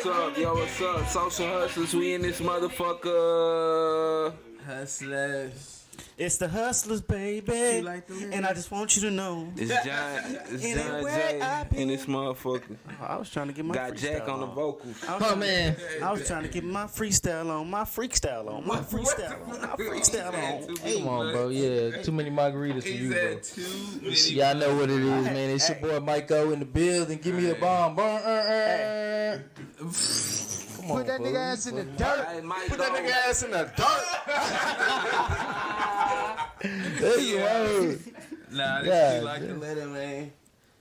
what's up? Yo, what's up? Social hustlers, we in this motherfucker. Hustlers. It's the hustlers, baby. Like and I just want you to know. It's John J in this motherfucker. Oh, I was trying to get my Got freestyle Jack on the vocals. Oh, man. I was trying to get my freestyle on. My freestyle on. Hey, Come on, bro. Yeah, too many margaritas for you, bro. Too many. Y'all know what it is, man. It's your boy Mike-O in the building. Give me a bomb. Come on, Put that bro. nigga ass in the dirt. Hey, Mike, Put that nigga ass in the dirt. There you are. Nah, this Yeah, shit like the letter, man.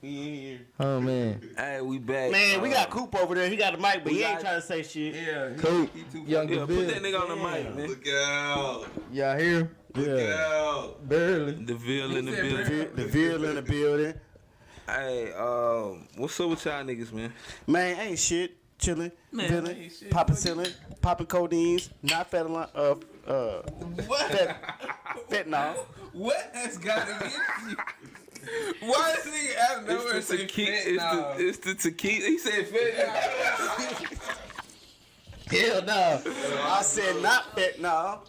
We in here. Oh, man. Hey, we back. man, we got Coop over there. He got the mic, but we he ain't got- trying to say shit. Yeah. Cool. He too Young Yeah, put Bill. that nigga on the mic, man. Look out. Y'all hear? Look out. Barely. The Ville in the building. The Ville in the building. Hey, what's up with y'all niggas, man? Man, ain't shit. Chilling, Man, villain, ain't shit. popping ceiling, popping codeines, not fentanyl. Fentanyl. What has got against you? Why is nigga out of nowhere It's the saying tequila. It's the tequila. He said fentanyl. Hell no. I said not fentanyl.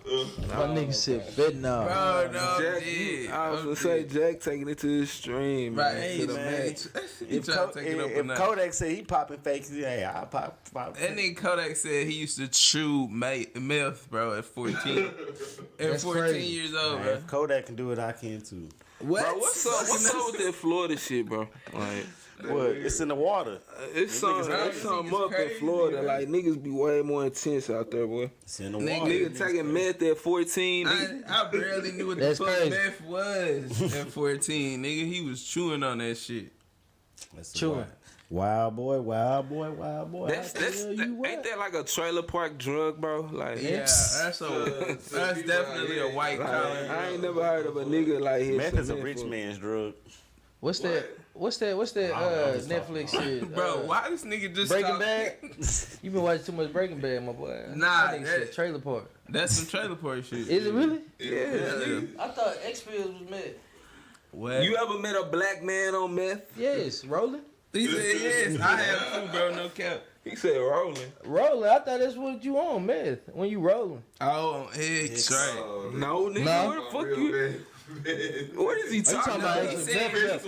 My nigga said fentanyl. Bro, no, Jack, yeah. I was gonna say Jack taking it to the extreme, man. Right, to the man. max. He trying to take it up a If notch. Kodak said he popping fakes, hey, I pop. That nigga Kodak said he used to chew meth, bro, at 14. At That's 14 crazy. years old, Man, bro. if Kodak can do it, I can too. What? Bro, what's up with that Florida shit, bro? Like, What? It's in the water. it's something up in crazy, Florida. bro. Like, niggas be way more intense out there, boy. It's in the Nigga, water. Nigga taking meth at 14. Nigga. I barely knew what the That's fuck crazy. meth was at 14. Nigga, he was chewing on that shit. That's Chewing. Wild boy. That's ain't that like a trailer park drug, bro? Like, Yeah, that's definitely a white collar. I ain't never heard of a nigga like his. Meth is a rich man's drug. What's that Netflix shit? Bro, why this nigga just Breaking stop- Bad? You been watching too much Breaking Bad, my boy. Nah, That nigga that- said trailer park. That's some trailer park shit. Is it really? Yeah. I thought X-Fields was meth. What? You ever met a black man on meth? Yes, rolling. He said yes. I have too, bro. No cap. He said rolling. Rolling. I thought that's what you on, meth. When you rolling. Oh, head straight. No, nigga. No. Where the fuck you? What is he talking about? about He actual said meth?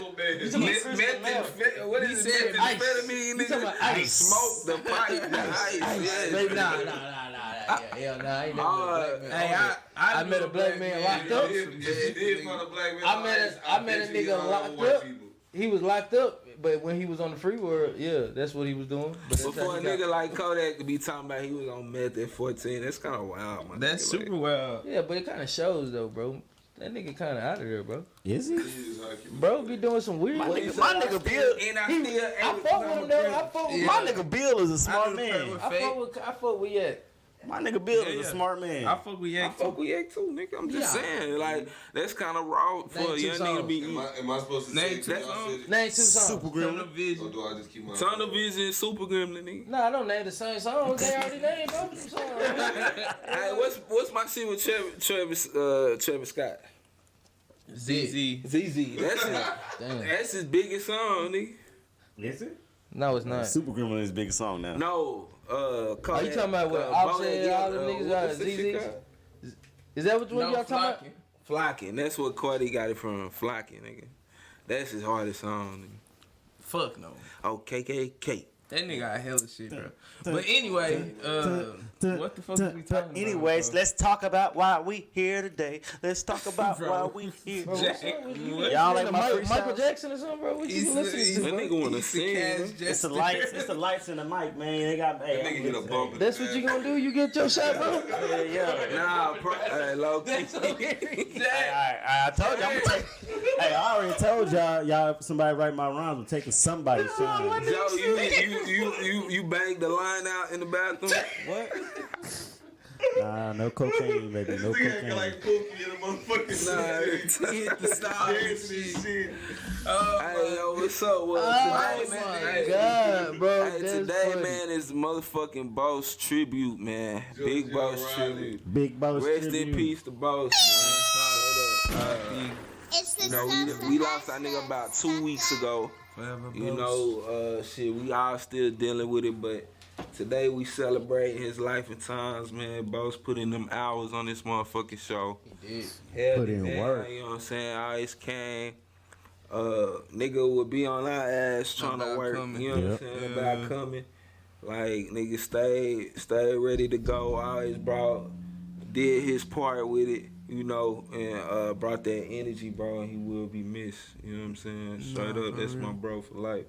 what He is said it? Methamphetamine, He talking nigga. about ice. Smoke the pipe, the ice. Yeah. Baby, nah. Yeah, nah, I ain't never met a black man. Hey, I met a black man locked up. I met a nigga locked up. He was locked up, but when he was on the free world, yeah, that's what he was doing. But that's Before how a he got- nigga like Kodak to be talking about he was on meth at 14, that's kind of wild, man. That's super wild. Yeah, but it kind of shows though, bro. That nigga kind of out of there, bro. Is he? Bro be doing some weird. My shit. nigga Bill. And I I fuck with him though. I fuck with My nigga Bill is a smart man. I fuck with Yak. My nigga Bill Yeah, is yeah. a smart man. I fuck with I Yak fuck too. with Yak too, nigga. I'm just Yeah. saying, like, that's kind of raw for Name a two young nigga to be songs. eating. Am I supposed to Name say two to y'all songs. city? Name two songs. Super Tunnel Gremlin. Or Vision. do I just keep my Tunnel Vision, Super Gremlin, nigga. Nah, I don't name the same songs. They already named both of them songs. Hey, what's my shit with Travis Scott? ZZ. ZZ. That's his, Damn. that's his biggest song, nigga. Is it? No, it's not. Super Gremlin is his biggest song now. No, Are you talking about what Offset, all them niggas out of ZZ? Is that what y'all talking about? Flocking. That's what Cardi got it from. Flocking, nigga. That's his hardest song, nigga. Fuck no. Oh, KKK. That nigga got hella shit, bro. But anyway, what the fuck are we talking about? Anyways, let's talk about why we here today. Let's talk about Bro. why we here. Jack, what? Y'all like my Michael freestyle? Jackson or something, bro? What you listening to? That nigga wanna sing, man. It's the lights. It's the lights and the mic, man. They got. Hey, nigga hit a bump in That's the what you ass. gonna do? You get your shot, bro? Yeah. Nah, hey, low key. I told you. I'm gonna take. Hey, I already told y'all. If somebody write my rhymes, I'm taking somebody's shine. Joe, you banged the line out in the bathroom? What? Nah, no cocaine, baby. No cocaine. Like Pookie in a motherfucking Nah, Hit the style. hey, yo, what's up? Well, Oh today, my man, God, bro. Hey, That's today, funny. man, is motherfucking Bose tribute, man. Big Bose tribute. Big Bose. Rest in tribute. peace to Bose, man. You know, we lost our nigga about 2 weeks ago. Forever You know, shit, we all still dealing with it, but Today we celebrating his life and times, man. Bose put in them hours on this motherfucking show. He did. Hell, Put in man, work. You know what I'm saying? Always came. Nigga would be on our ass trying to About work. coming. You know what I'm Yep. saying? About coming. Like, nigga stay ready to go. Always did his part with it, you know, and brought that energy, bro, and he will be missed. You know what I'm saying? Straight up, that's my bro for life.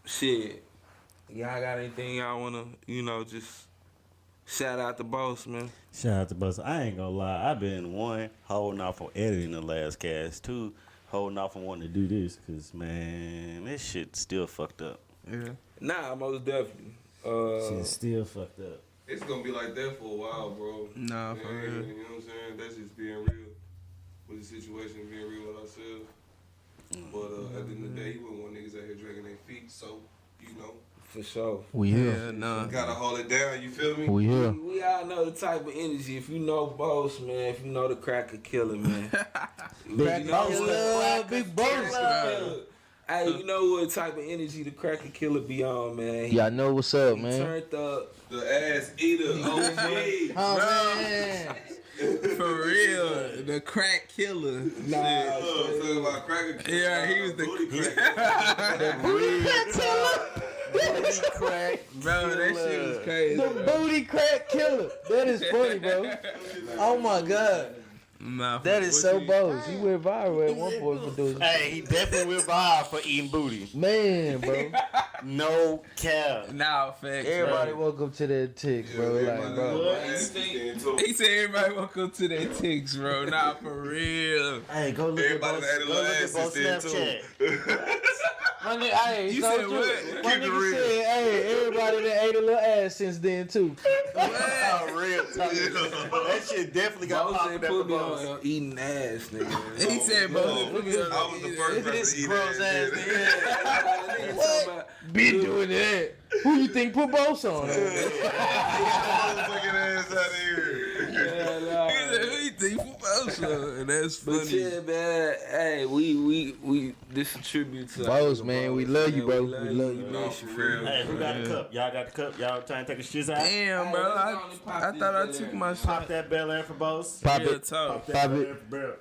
Shit. Y'all got anything y'all wanna, you know, just shout out to Bose, man? Shout out to Bose. I ain't gonna lie. I've been, one, holding off on editing the last cast. Two, holding off on wanting to do this. Because, man, this shit still fucked up. Yeah. Nah, most definitely. Shit still fucked up. It's gonna be like that for a while, bro. Nah, for Man, real. You know what I'm saying? That's just being real with the situation, being real with ourselves. But at the end of the day, you wouldn't want niggas out here dragging their feet, so, you know. For sure. We Yeah, here. nah. Gotta hold it down, you feel me? We here. We all know the type of energy. If you know Bose, man, if you know the cracker killer, man. Big Bose, Big Bose. Hey, you know what type of energy the cracker killer be on, man? Y'all know what's up, He man. turned up. The ass eater, OG. Oh, man. For real. The crack killer. Nah, Talking about cracker. Yeah, he was the booty cracker. Booty crack. Bro, that shit was crazy. The booty crack killer. That is funny, bro. Oh my god. Nah, That is so Bose. He went viral at one point for doing. Hey, he definitely went viral for eating booty. Man, bro. No cap. Nah, facts. Everybody bro. welcome to that tick, bro. Like, bro. He said everybody welcome to that ticks, bro. Nah, for real. Hey, go look Everybody at Bose. had a Go little look at ass Bose since then, Snapchat. My nigga, hey, You so said true. what? My Keep it nigga real. said, hey, everybody that ate a little ass since then too. Oh, real talk. That shit definitely got Bose popped ain't up put for me Bose. on eating ass, nigga. He said, bro, I was the first person This to eat gross ass ass. nigga. What? Been doing that. Who you think put Bose on? Motherfucking ass out of here. He said, who you think for Bosa? And that's But funny. yeah, man, hey, we this a tribute to Bose, our nigga man, we Bose, love you, man. bro. We love you, man. for real. Hey, who got the cup? Y'all got the cup? Y'all trying to take a shit out? Damn, bro. I thought I took my Pop shot. that Bel Air for Bose. Pop Real it. talk. Pop that Pop Bel it. Air for Bel.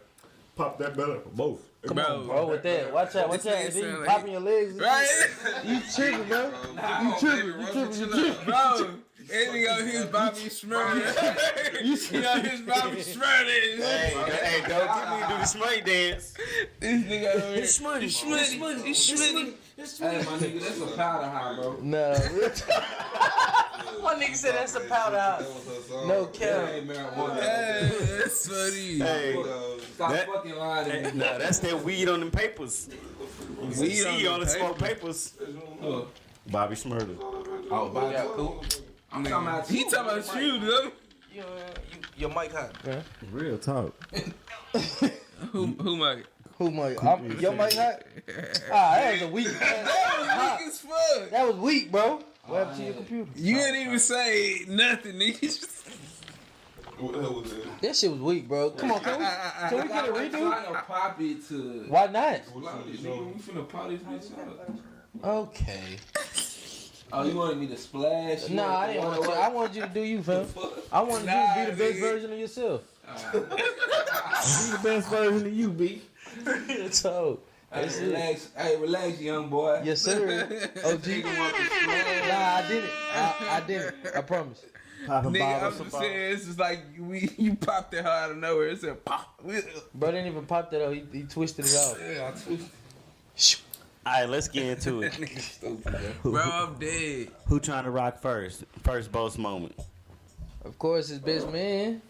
Pop that Bel Air for both. Come Bro. on, bro, with that. Watch out, watch This out. nigga Then you sound like popping your legs. and Right? shit. You tripping, bro. You tripping. Bro, and he got his Bobby Smurder. You got his Bobby Smurder. Hey, don't get me to do the smite dance. This nigga over here. He's shmitty. Hey, my nigga, that's a powder high, bro. No, real talk. My nigga said that's a powder house. No That cap. ain't marijuana. Hey, that's funny. Hey, Stop that- fucking lying to me. nah, that's that weed on them papers. Weed See on you them on the smoke papers. Bobby Smurder. Oh, Bobby. Yeah, cool. I'm talking about He talking about you, though. Your mic hot. Real talk. Who Mike? Who mic? Your mic hot? Ah, that was a weak. That was weak as fuck. That was weak, bro. What happened to your computer? You didn't even say nothing, nigga. What the hell was that? That shit was weak, bro. Come on, can we get a I'm redo? trying to pop it to. Why not? We finna pop this bitch up. Okay. Oh, you wanted me to splash? You Nah, I wanted didn't to want you. run I wanted you to do you, fam. I wanted you to be the best version of yourself. Be the best version of you, B. So, Hey, that's it. relax. Hey, relax, young boy. Yes, sir. OG. Nah, I didn't. I didn't. I promise. Popping Nigga, I'm bottles just of saying, it's just like you popped it hard out of nowhere. It said pop. Bro didn't even pop that up. He twisted it off. Yeah, I twisted. All right, let's get into it. Nigga stupid, bro. Bro, I'm dead. Who trying to rock first? First Bose moment. Of course, his best man.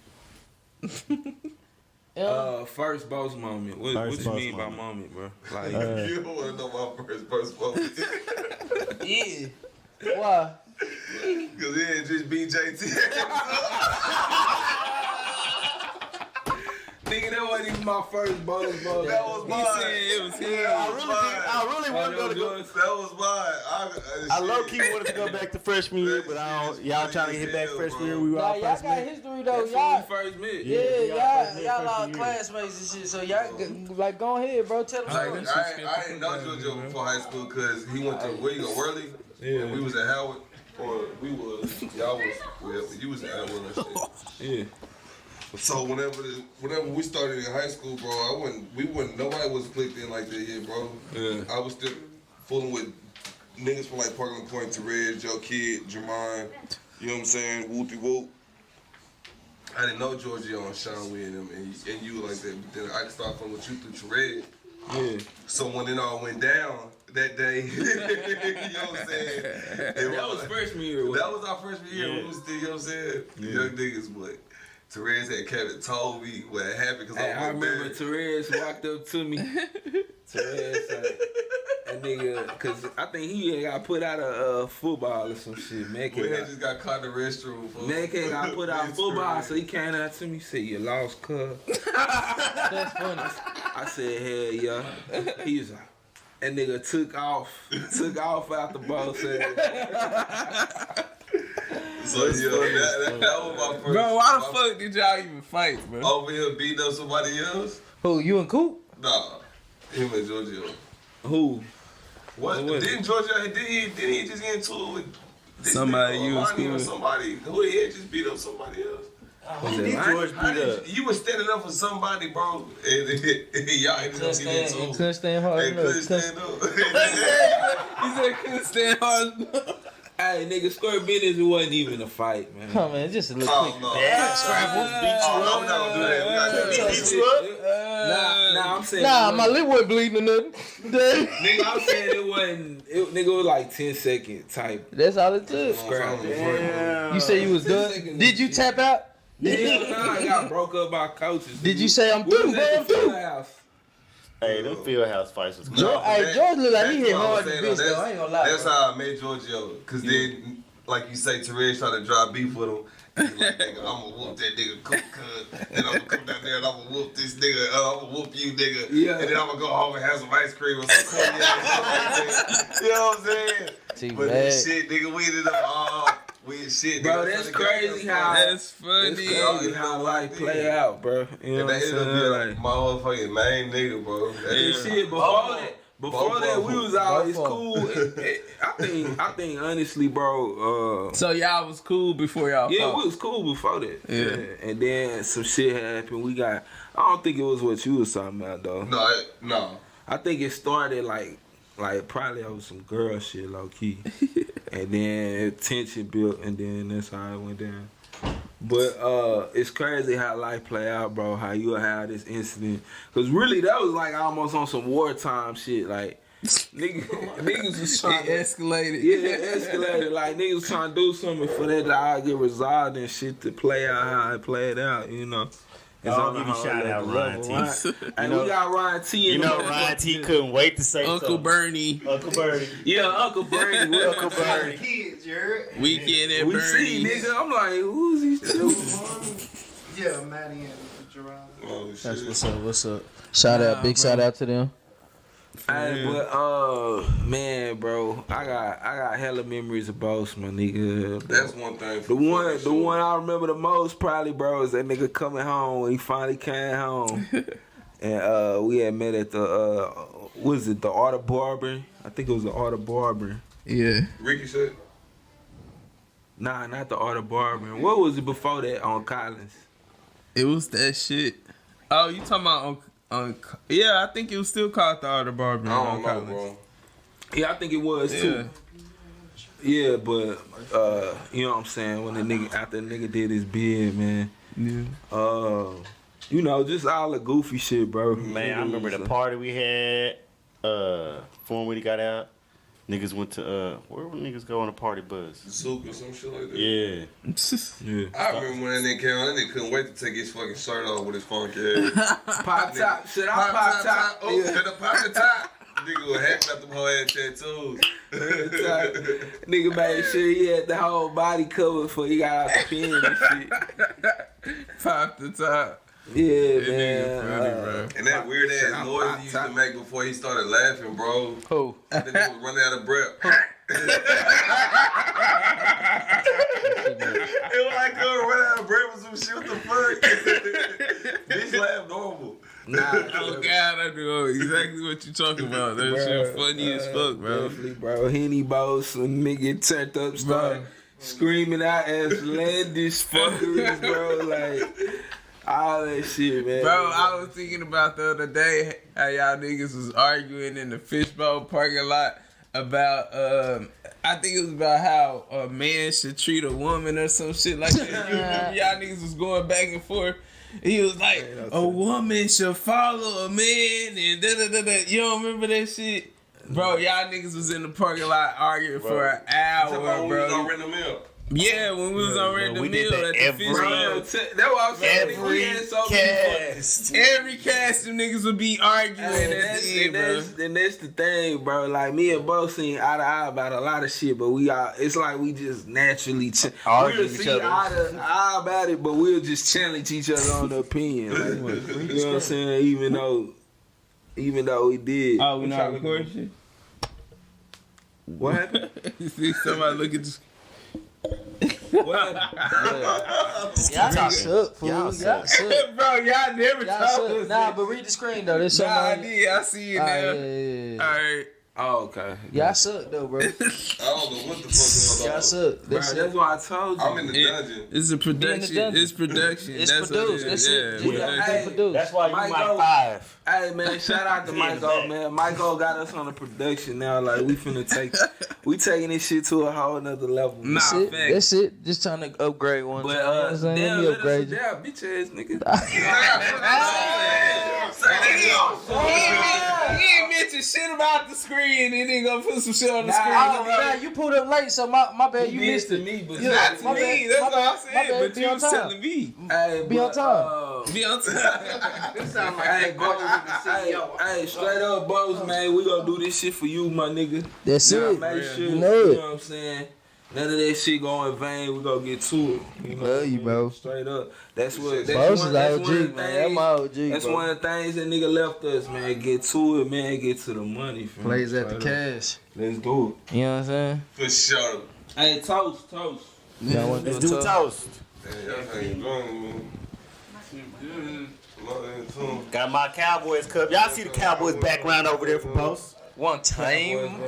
First Bose moment. What First you Bose mean by moment. moment, bro? Like, You don't want to know my first moment. Yeah. Why? Because it ain't just BJT. nigga, that wasn't even my first Bose moment. That was He mine. said it was him. I really wanted to go. That was mine. I low key wanted to go back to freshman year, but I don't. Y'all trying to hit back freshman year? We were Nah, all y'all got freshmen. history though. That's when we Y'all. first met. Yeah, y'all all freshman year. classmates and shit. So y'all go ahead, bro. Tell us. Like, something. this shit I didn't know Georgio before high school because he went to, where you go, Worley? Yeah. And we was at Howard, or y'all was, well, you was at Howard and shit. Yeah. So whenever we started in high school, bro, nobody was clicked in like that yet, bro. Yeah. I was still fooling with niggas from like Parkland Point, Therese, Joe Kidd, Jermaine, you know what I'm saying, Whoopie Whoop. I didn't know Georgio and Sean Wee and them, and you like that, but then I started fooling with you through Therese. Yeah. So when it all went down that day, you know what I'm saying? That was freshman year. That was our freshman year. Yeah. We was still, you know what I'm saying? Yeah. Young niggas, but Therese had Kevin told me what happened because I remember Therese walked up to me. Therese, that nigga, cause I think he had got put out of football or some shit. Man, we had just got caught in the restroom. Man got put out of football, so he came out to me, said, "You lost, cuz." That's funny. I said, "Hell yeah." He was like, that nigga took off out the Bose. So yeah, that was my first. Bro, why the fuck did y'all even fight, bro? Over here beating up somebody else? Who, you and Coop? Nah, him and Georgio. Who? What? Didn't Georgio? Did he just get into it with Somebody you was Lonnie or cool. somebody? Who he had just beat up somebody else? Was it Lonnie? You was standing up for somebody, bro, and y'all ended up getting into it. Couldn't stand hard Hey, enough. couldn't stand up. He said couldn't stand hard. Hey, nigga, square business, it wasn't even a fight, man. Oh man, just a little Oh quick. no! Scrabbles, Oh no, we're not gonna do that. We gotta beat you up. Nah, I'm saying. Nah, my lip wasn't bleeding or nothing. Nigga, I'm saying it wasn't. Nigga, it was like 10-second type. That's all it took. Scrap. You say you was done? Did you tap out? Yeah, nah, I got broke up by coaches. Did you say I'm We through, was bro? at I'm the through. field house. Hey, them field house fights was No, Hey, George look like he that's hit what I'm hard in saying, the bitch though. though. I ain't gonna lie. That's bro. how I met Georgio. Cause then, like you say, Therese tried to drive beef with him. He's like, nigga, I'm gonna whoop that nigga cook, and I'm gonna come down there and I'm gonna whoop this nigga. I'm gonna whoop you, nigga. Yeah. And then I'm gonna go home and have some ice cream or some cognac or something like that. You know what I'm saying? Too But bad. this shit, nigga, we ended up we shit. Bro, nigga. that's crazy how That's funny. That's crazy how life play out, bro. You know And what that I'm ended up saying? being Like, my motherfucking main nigga, bro. and shit, before that, we was always cool. I think honestly, bro. So y'all was cool before y'all Yeah, fought? we was cool before that. Yeah. And then some shit happened. I don't think it was what you was talking about though. No. I think it started like probably over some girl shit, low key. And then tension built, and then that's how it went down. But it's crazy how life play out, bro. How you have this incident, cause really that was like almost on some wartime shit. Like niggas was trying. It escalated. Yeah, it escalated. Like niggas was trying to do something for that to all get resolved and shit to play out how it played out. You know. I'll give you a shout out, Ryan T. And we got Ryan T. You know, Ryan T couldn't wait to say Uncle something. Bernie. Uncle Bernie. Yeah, Uncle Bernie. Uncle Bernie. Kids, you heard? Weekend at We see, Bernie's. nigga. I'm like, who's he still? Yeah, Maddie and Gerard. Oh, That's shit. what's up. Shout out, big shout out to them. Hey, but man, bro, I got hella memories of Bose, my nigga. That's one thing. The one I remember the most probably, bro, is that nigga coming home when he finally came home, and we had met at the was it the Art of Barbering? I think it was the Art of Barbering. Yeah. Ricky said. Nah, not the Art of Barbering. What was it before that on Collins? It was that shit. Oh, you talking about on yeah, I think it was still called the Art of Barbering. I on don't know, Collins. bro. Yeah, I think it was too. Yeah, but you know what I'm saying, when after the nigga did his bid, man. Yeah. You know, just all the goofy shit, bro. Man, I remember the party we had. Before we got out, niggas went to where would niggas go on a party bus? Zook or some shit like that. Yeah. Yeah. I remember when that nigga came on, that nigga couldn't wait to take his fucking shirt off with his funky ass. Pop top. Should I pop top? Oh, yeah. The pop the top. Nigga was happy about them whole ass tattoos. Nigga made sure he had the whole body covered before he got out the pen and shit. Pop the top. Yeah, That nigga man. funny, bro. And that weird Shit, ass I'm noise pop he used top. to make before he started laughing, bro. Who? That nigga was running out of breath. It was like going run out of breath with some shit. What the fuck? Bitch laugh normal. Oh God, I know exactly what you talking about. That shit funny as fuck, bro. Definitely, bro. Henny Bose, some nigga turned up, start screaming out outlandish fuckeries, bro. Like all that shit, man. Bro, I was thinking about the other day how y'all niggas was arguing in the fishbowl parking lot about I think it was about how a man should treat a woman or some shit like that. You remember y'all niggas was going back and forth. He was like, a woman should follow a man and da-da-da-da. You don't remember that shit? Bro, y'all niggas was in the parking lot arguing for an hour, bro. Yeah, when we was on Red the Mill at the fishbowl. That's what I'm saying. Every cast, them niggas would be arguing at the end, bro. And that's the thing, bro. Like, me and Bo seen eye to eye about a lot of shit, but it's like we just naturally we'll see eye to eye about it, but we'll just challenge each other on the opinion. Like, you know what I'm saying? Even though we did. Oh, we not recording shit? What happened? You see somebody look at the... Y'all suck, fool. Y'all suck. Bro, y'all never told us. Nah, but read the screen, though. That's I did. I see it now. Yeah. All right. Oh, okay. Y'all suck, though, bro. I don't know what the fuck Y'all suck. That's why I told you. I'm in the dungeon. It's a production. It's production. It's That's produced. What it That's is. it. Yeah, Hey, produced. That's why you Mike like O. 5. Hey man, shout out to Michael, man. Michael got us on the production now. Like we taking this shit to a whole nother level. Nah, That's it. facts. That's it. Just trying to upgrade one. But time. You know what I'm saying? Let me upgrade you. down, bitch ass nigga. He ain't mention shit about the screen. He didn't gonna put some shit on the screen. Nah, you pulled up late, so my bad. You missed it. me, but Not to my me. bad. That's My all bad. I My said. bad. But Be you on was time. telling me. Hey, Be on time. Be on time. This sound like Hey, that Bose is the CEO. Hey, straight up, Bose, man. We gonna do this shit for you, my nigga. That's Now, it. make sure You know it. what I'm saying. None of that shit go in vain. We gonna get to it. You know what I Love you, mean? bro. Straight up. That's what. Bose is that's OG, one of the man. That's my OG, That's bro. one of the things that nigga left us, man. Get to it, man. Get to the money. Fam. Plays at the Straight up. cash. Let's do You know what I'm saying? For sure. it. Hey, toast. Y'all want Let's to do toast. Man, y'all ain't going, man. Got my Cowboys cup. Y'all see the Cowboys background over there for Bose? one time.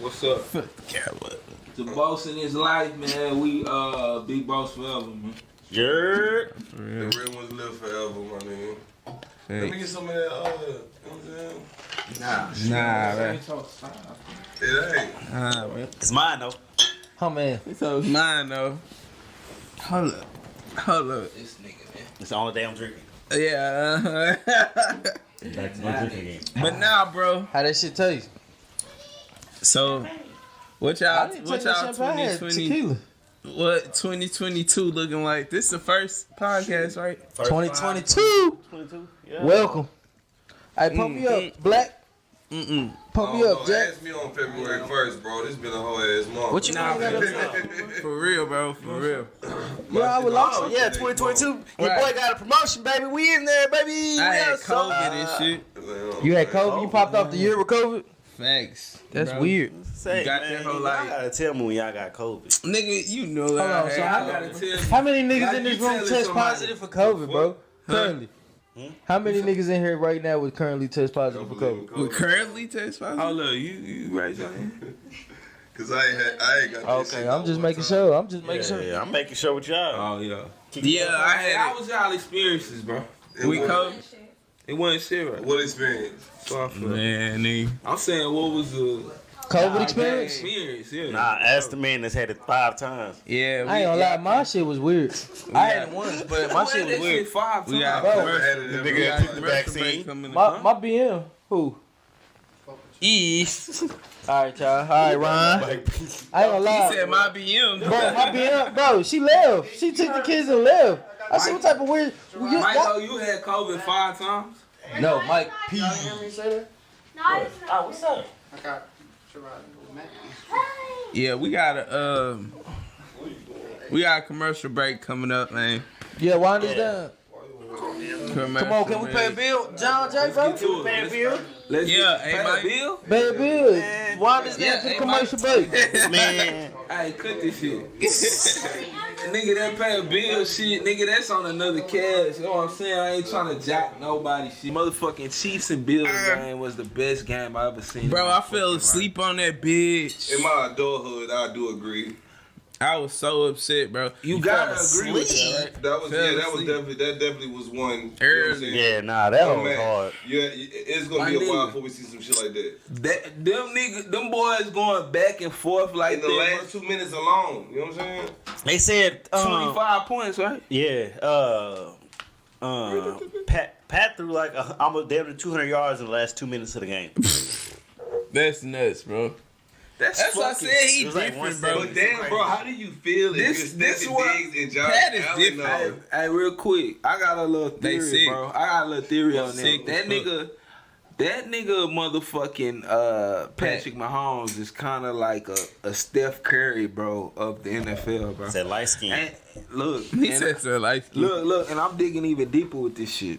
What's up? The boss in his life, man. We big boss forever, man. Yeah. The real ones live forever, my nigga. Let me get some of that, you know what I'm saying? Nah, man. It ain't. Nah, man. It's mine, though. Oh, man. So it's mine, though. Hold up. This nigga, man. It's the only day I'm drinking. Yeah. Back to my drinking game. But now, bro. How that shit taste? So, what I y'all didn't take that champagne. I had 2020? tequila. What 2022 looking like? This is the first podcast, right? 2022. 22. Yeah. Welcome. Hey, pump me up, Black. Pump me up, Jack. Ask me on February 1st, bro. This been a whole ass month. What you Nah, mean? For real, bro. For real. Yeah, I would like some. Yeah, 2022. Your Right. boy got a promotion, baby. We in there, baby. I had Yeah, so- COVID and shit. You had COVID? You popped off the year with COVID? Facts. That's bro. weird. Say, You got man, that whole y'all life. gotta tell me when y'all got COVID. Nigga, you know Hold that. on, so I gotta tell you. How many niggas Like in this you room telling test somebody. positive for COVID, bro? Currently. How many niggas in here right now would currently test positive for COVID? We currently test positive. Oh look, you raise your hand. Cause I ain't got this Okay, shit I'm all just the making time. sure. I'm just making sure. Yeah, I'm making sure with y'all. Oh yeah. Yeah, I Hey, had how was y'all experiences, bro? We COVID. It wasn't serious. What experience? So I feel. Man, nigga. I'm saying, what was the COVID experience? experience? Yeah. Nah, ask the man that's had it 5 times. Yeah, I ain't gonna lie, my shit was weird. I had it once, but my shit was That weird. shit 5 We got times. Bro. Never had it The ever. nigga that took the vaccine. coming My BM, who? E. Alright, y'all. Alright, Ron. I ain't gonna He lie. said my BM. Bro, my BM, bro, she left. She took the kids and left. I said, what type of weird. Michael, you had COVID 5 times? No, Mike P. Y'all hear me say that? Oh, what's up? I got Gerard with Matt. Yeah, we got a commercial break coming up, man. Yeah, wind us down. Come on, can we pay a bill? John J, bro? get to it. Pay a bill? Let's Yeah, get hey, pay Mike. a bill. Pay a bill. Why this Yeah, get to the hey, commercial Mike. break? Man, I ain't cut this shit. Nigga, that pay a bill shit, nigga, that's on another cash. You know what I'm saying? I ain't trying to jack nobody shit. Motherfucking Chiefs and Bills game was the best game I ever seen. Bro, in my I fell fucking asleep on that bitch. In my adulthood, I do agree. I was so upset, bro. You gotta fell agree with asleep. that, right? That definitely was one. You know what I'm Early. saying? yeah, nah, that Oh, was man. hard. Yeah, it's gonna My be a while nigga. before we see some shit like that. Them boys going back and forth like In the that. last 2 minutes alone, you know what I'm saying? They said 25 points, right? yeah, Pat threw like almost damn near 200 yards in the last 2 minutes of the game. That's nuts, bro. That's what I fucking- said. He it was like different, 170. bro. But damn, bro, how do you feel if This- you're this Stephen what- Diggs and Josh Pat is Allen? different. Hey, real quick, I got a little They theory, sick. bro. I got a little theory on Sick that. as That nigga, motherfucking Patrick Mahomes is kind of like a Steph Curry, bro, of the NFL, bro. Said light skin. And look, He and said so like look, and I'm digging even deeper with this shit.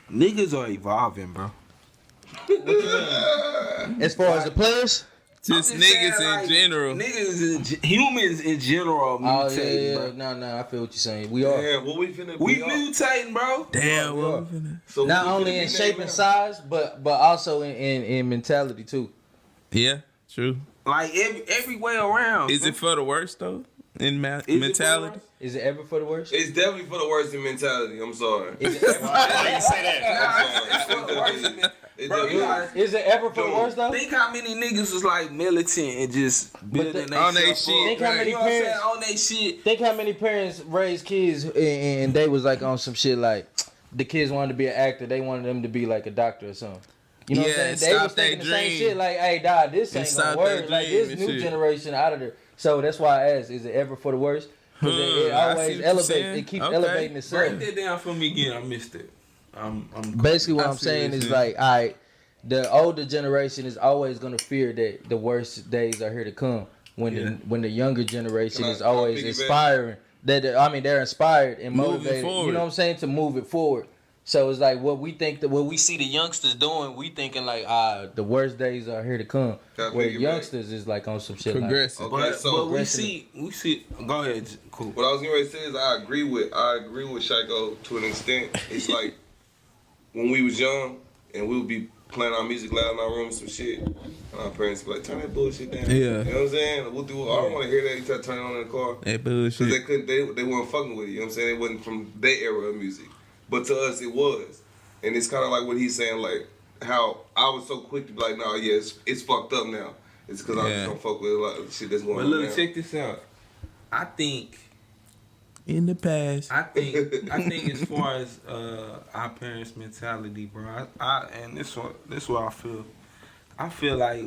Niggas are evolving, bro. As far as the players? just I'm just niggas saying, in like, general. Humans in general Oh, mutating, yeah, bro. no, I feel what you're saying. We are. Damn, what we finna We are. mutating, bro. Damn, we what are. we finna- So Not we only finna in be shape named and now. size, but also in mentality too. Yeah, true. Like every way around. Is it for the worst though? In Is it for the mentality? worst? Is it ever for the worst? It's definitely for the worst in mentality. I'm sorry. Is it ever, Why you say that? It's for the worst in it. It Bro, you definitely gotta is it ever for the worst though? think how many niggas was like militant and just building the- their On they self shit. up. Think how many You know what I'm saying? parents- On they shit. Think how many parents raised kids and they was like on some shit like the kids wanted to be an actor, they wanted them to be like a doctor or something. You know what Yeah, I'm saying? They stop was thinking that the same dream. shit like, hey, dog, this And ain't stop gonna that work. Like dream this and new shit. generation out of there. So that's why I asked, is it ever for the worst? Because it I see always what you're elevates, saying. it keeps Okay. elevating itself. Break that down for me again. I missed it. I'm Basically, what I I'm see saying what is you're like, all right, the older generation is always gonna fear that the worst days are here to come. When the younger generation Can I- is can I always piggyback? inspiring. They're inspired and Moving motivated. You forward. know what I'm saying, to move it forward. So it's like what we see the youngsters doing, we thinking like, the worst days are here to come. Can I Where piggyback? youngsters is like on some shit like. Progressive. Okay, But so we progressing see. Go ahead. Cool. what I was getting ready to say is I agree with Shiko to an extent. It's like when we was young and we would be playing our music loud in our room, some shit. And our parents be like, turn that bullshit down. Yeah. You know what I'm saying? We'll do. I don't want to hear that. You try to turn it on in the car. That Because bullshit. they couldn't, they weren't fucking with it. You know what I'm saying? They wasn't from their era of music. But to us, it was. And it's kind of like what he's saying, like how I was so quick to be like, no, yeah, it's fucked up now. It's because I Yeah. just don't fuck with a lot of shit that's going But on look, now. check this out. I think In the past. I think as far as our parents' mentality, bro, and this what I feel. I feel like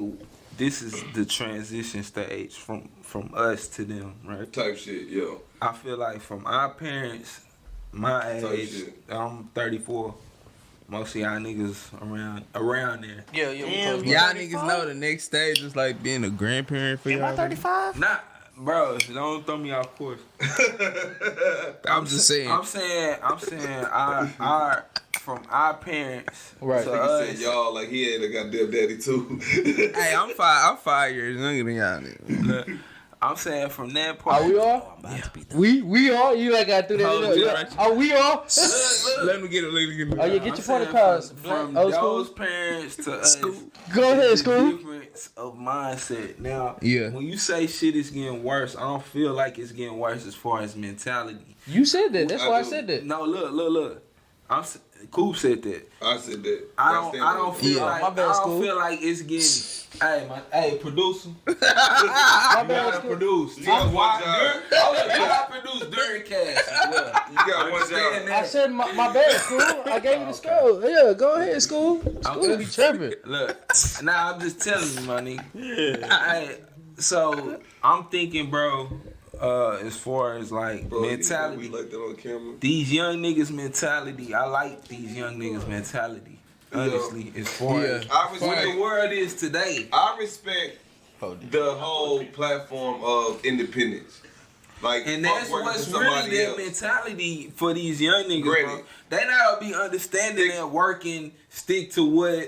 this is the transition stage from us to them, right? Type shit, yo. I feel like from our parents, my Type age, shit. I'm 34. Most of y'all niggas around there. Yeah, Damn, Y'all niggas know the next stage is like being a grandparent for y'all. 35? Not, bro. Don't throw me off course. I'm just saying. I'm saying our from our parents Right. to Nigga us. said y'all like he ain't a goddamn daddy too. Hey, I'm 5 years younger than y'all niggas. Look, I'm saying from that part. Are we all? I'm about to be done. We all? You ain't got to do Whole that. generation. Are we all? Let me get it. Let me get it. Oh, yeah, get I'm your point saying across. from Old those school. parents to us. Go ahead, the school. difference of mindset. Now, Yeah. when you say shit is getting worse, I don't feel like it's getting worse as far as mentality. You said that. That's I why I do. said that. No, look. Coop said that. I said that. I don't feel Yeah, like my bad, I don't Scoop. feel like it's getting. Hey, producer. My You bad, gotta school. produce. You got one job. You gotta produce during cast as well. You got one Understand job. I that? said my bad, school. I gave you the school. Yeah, go ahead, school. School be tripping. Look, now I'm just telling you, my nigga. Hey, so I'm thinking, bro. As far as like Bro, mentality, we like that on camera. these young niggas' mentality. I like these young niggas' mentality. Honestly, as far as I what respect. the world is today. I respect the whole platform of independence. Like, And fuck that's working what's for somebody really their else. mentality for these young niggas, bro. Granted. They not be understanding that working stick to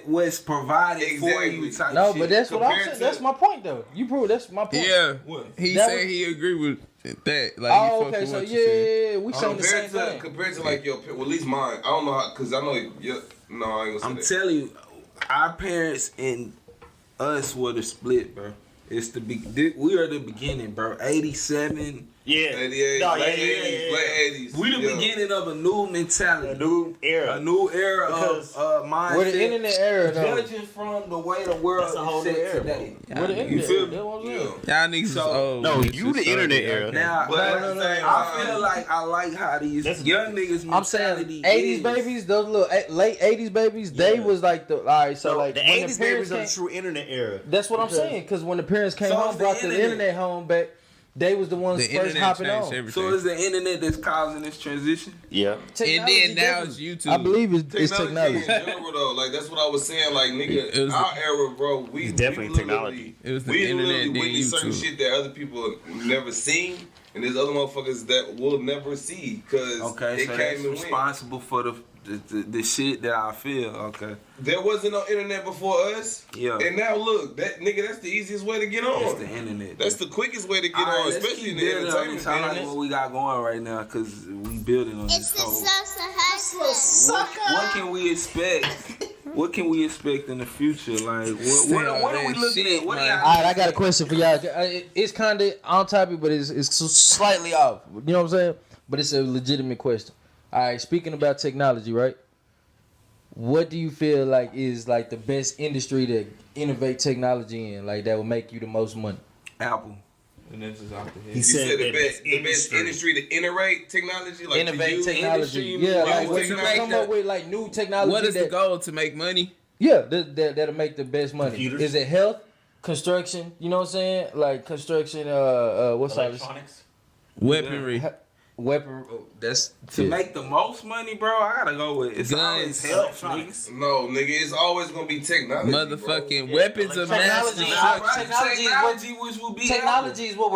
what's provided for Exactly. you type No, shit. but that's what I'm Compared saying. to- That's my point, though. You prove that's my point. Yeah, What? he That said was- he agreed with that. Like, Oh, he fuck okay. with So what you said. yeah, we saying the same Compared to thing. compared to like your, well, at least mine. I don't know how, cause I know your. No, I ain't I'm gonna say that. telling you, our parents and us were the split, bro. It's the we are the beginning, bro. 87. Yeah. 88, No, late yeah, 80s, yeah. late 80s. We the yeah. beginning of a new mentality, A new era. a new era Because of mindset. We're the internet era, though. Judging from the way the world That's a whole is new set era, today. We're the You internet feel era. me? That's what I'm saying. Yeah. Y'all niggas is So- old. No, Niggas you the is internet started, era. Now, But at the no, same I time, feel like I like how these That's- young niggas I'm saying mentality 80s is. babies, those little late 80s babies, they Yeah. was like the all right. So So like the when 80s parents babies are the came- true internet era. That's what I'm Because- saying. Because when the parents came So home, it's the brought the internet. internet home back, they was the ones The first internet hopping changed on. everything. So it's the internet that's causing this transition. Yeah. And Technology then now it's definitely- YouTube. I believe it's technology. in general though, like that's what I was saying. Like nigga, It was our era, bro. We It's definitely we literally- technology. It was the we internet, literally then witnessed certain YouTube. shit that other people never seen, and there's other motherfuckers that will never see because Okay, it so came that's and went. responsible for the shit that I feel. Okay, There wasn't no internet before us. Yeah. And now look, that nigga, that's the easiest way to get it's on. the internet. That's the quickest way to get All right, on, let's especially keep in the building on entertainment this. I like business. what we got going right now because we building on It's this. the So social hustlaz. what can we expect? What can we expect in the future? Like, what are we looking at? What do y'all? All right, I got a question for y'all. It's kind of on topic, but it's slightly off. You know what I'm saying? But it's a legitimate question. All right, speaking about technology, right? What do you feel like is like the best industry to innovate technology in, like that will make you the most money? Apple. And this is off the head. You said the that best industry to innovate technology, like to Innovate use technology, industry, yeah. use Like when you technology. come up with like new technology, What is the that, goal? To make money? yeah, that'll make the best money. Computers. Is it health, construction? You know what I'm saying? Like construction. What's that? Electronics. Weaponry. Weapon. That's To yeah. make the most money, bro, I gotta go with it's always Guns. health, nigga. Electronics. No, nigga, it's always gonna be technology. Motherfucking Yeah, weapons of mass technology. destruction. Technology Which will be Technology is what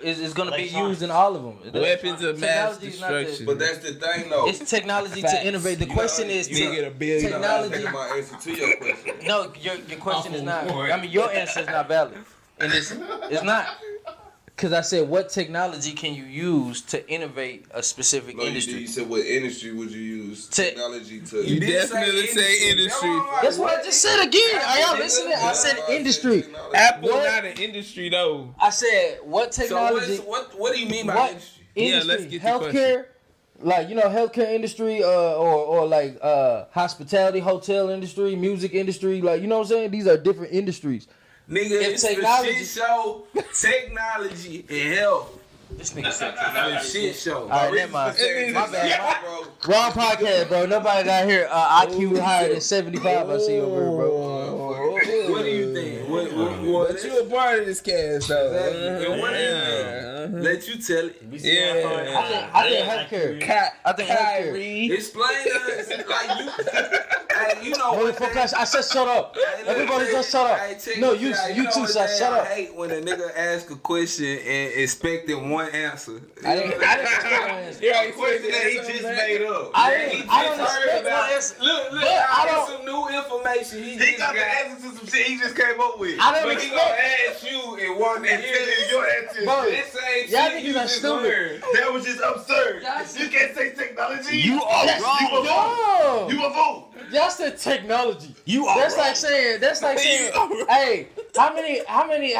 is going to be Electronics. used in all of them. Weapons of mass Technology is not the- destruction. But that's the thing, though. It's technology Facts. to innovate. The question is You get a billion. technology. That's my answer to your question. No, your question is not. I mean, your answer is not valid, and it's not. Because I said, what technology can you use to innovate a specific No, you industry? said what industry would you use technology to? You definitely say industry. That's what I just said again. Are y'all listening? I said industry. Apple What? not an industry though. I said, what So technology? what do you mean by What industry? Yeah, let's industry? get the Healthcare, like healthcare industry, or like hospitality, hotel industry, music industry. Like you know what I'm saying? These are different industries. Nigga, If it's technology- the shit show, technology and health. This nigga said The shit show. All right, never mind. My bad. bro. Wrong podcast, bro. Nobody got here IQ higher than 75. I see over here, bro. What do you think? What But you a part of this cast though. Exactly. And what do you think? Let you tell it. Yeah. I think healthcare. I think healthcare. Kyrie. Explain us like you. Hey, you know what? Motherfucker, I said shut up. Everybody just shut up. No, you two shut up. I hate when a nigga ask a question and expecting one answer. I didn't expect Yeah, The question that he just made up. I don't expect no answer. Look, But I I got don't- some new information. He He just got got. the answer to some shit he just came up with. I don't But he expect. gonna ask you and want to And hear finish your answer. Bro, this same y'all shit niggas you are just stupid. learned. That was just absurd. Y'all You can't say technology. You are Yes, wrong. You a vote. No. You a vote. Y'all said technology. You are That's wrong. like saying. Hey, how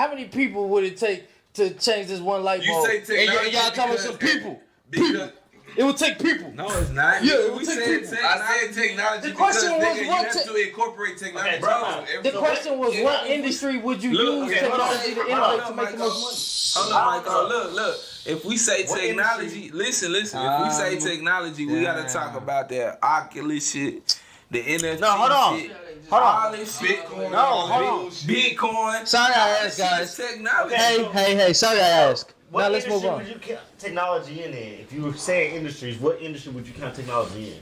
many people would it take to change this one light You bulb? say technology And y'all talking about some because- people. Because It would take people. No, it's not. Yeah, Nigga, we we take said people. I said technology The question because was nigga, you what have to incorporate technology. Okay, bro. time out. The question was, what industry would you Look, use okay, hold on. technology to Hold innovate on, to make the Michael. most Hold on, Michael. Look. If we say What technology, listen. If we say technology, we gotta talk about that Oculus shit, the NFT No, hold on. shit, Hold on. all this shit. Bitcoin. No, hold on. Bitcoin. Sorry I All asked, this shit guys. is Technology. Hey, sorry I asked. What Now let's move industry on. would you count technology in? If you were saying industries, what industry would you count technology in?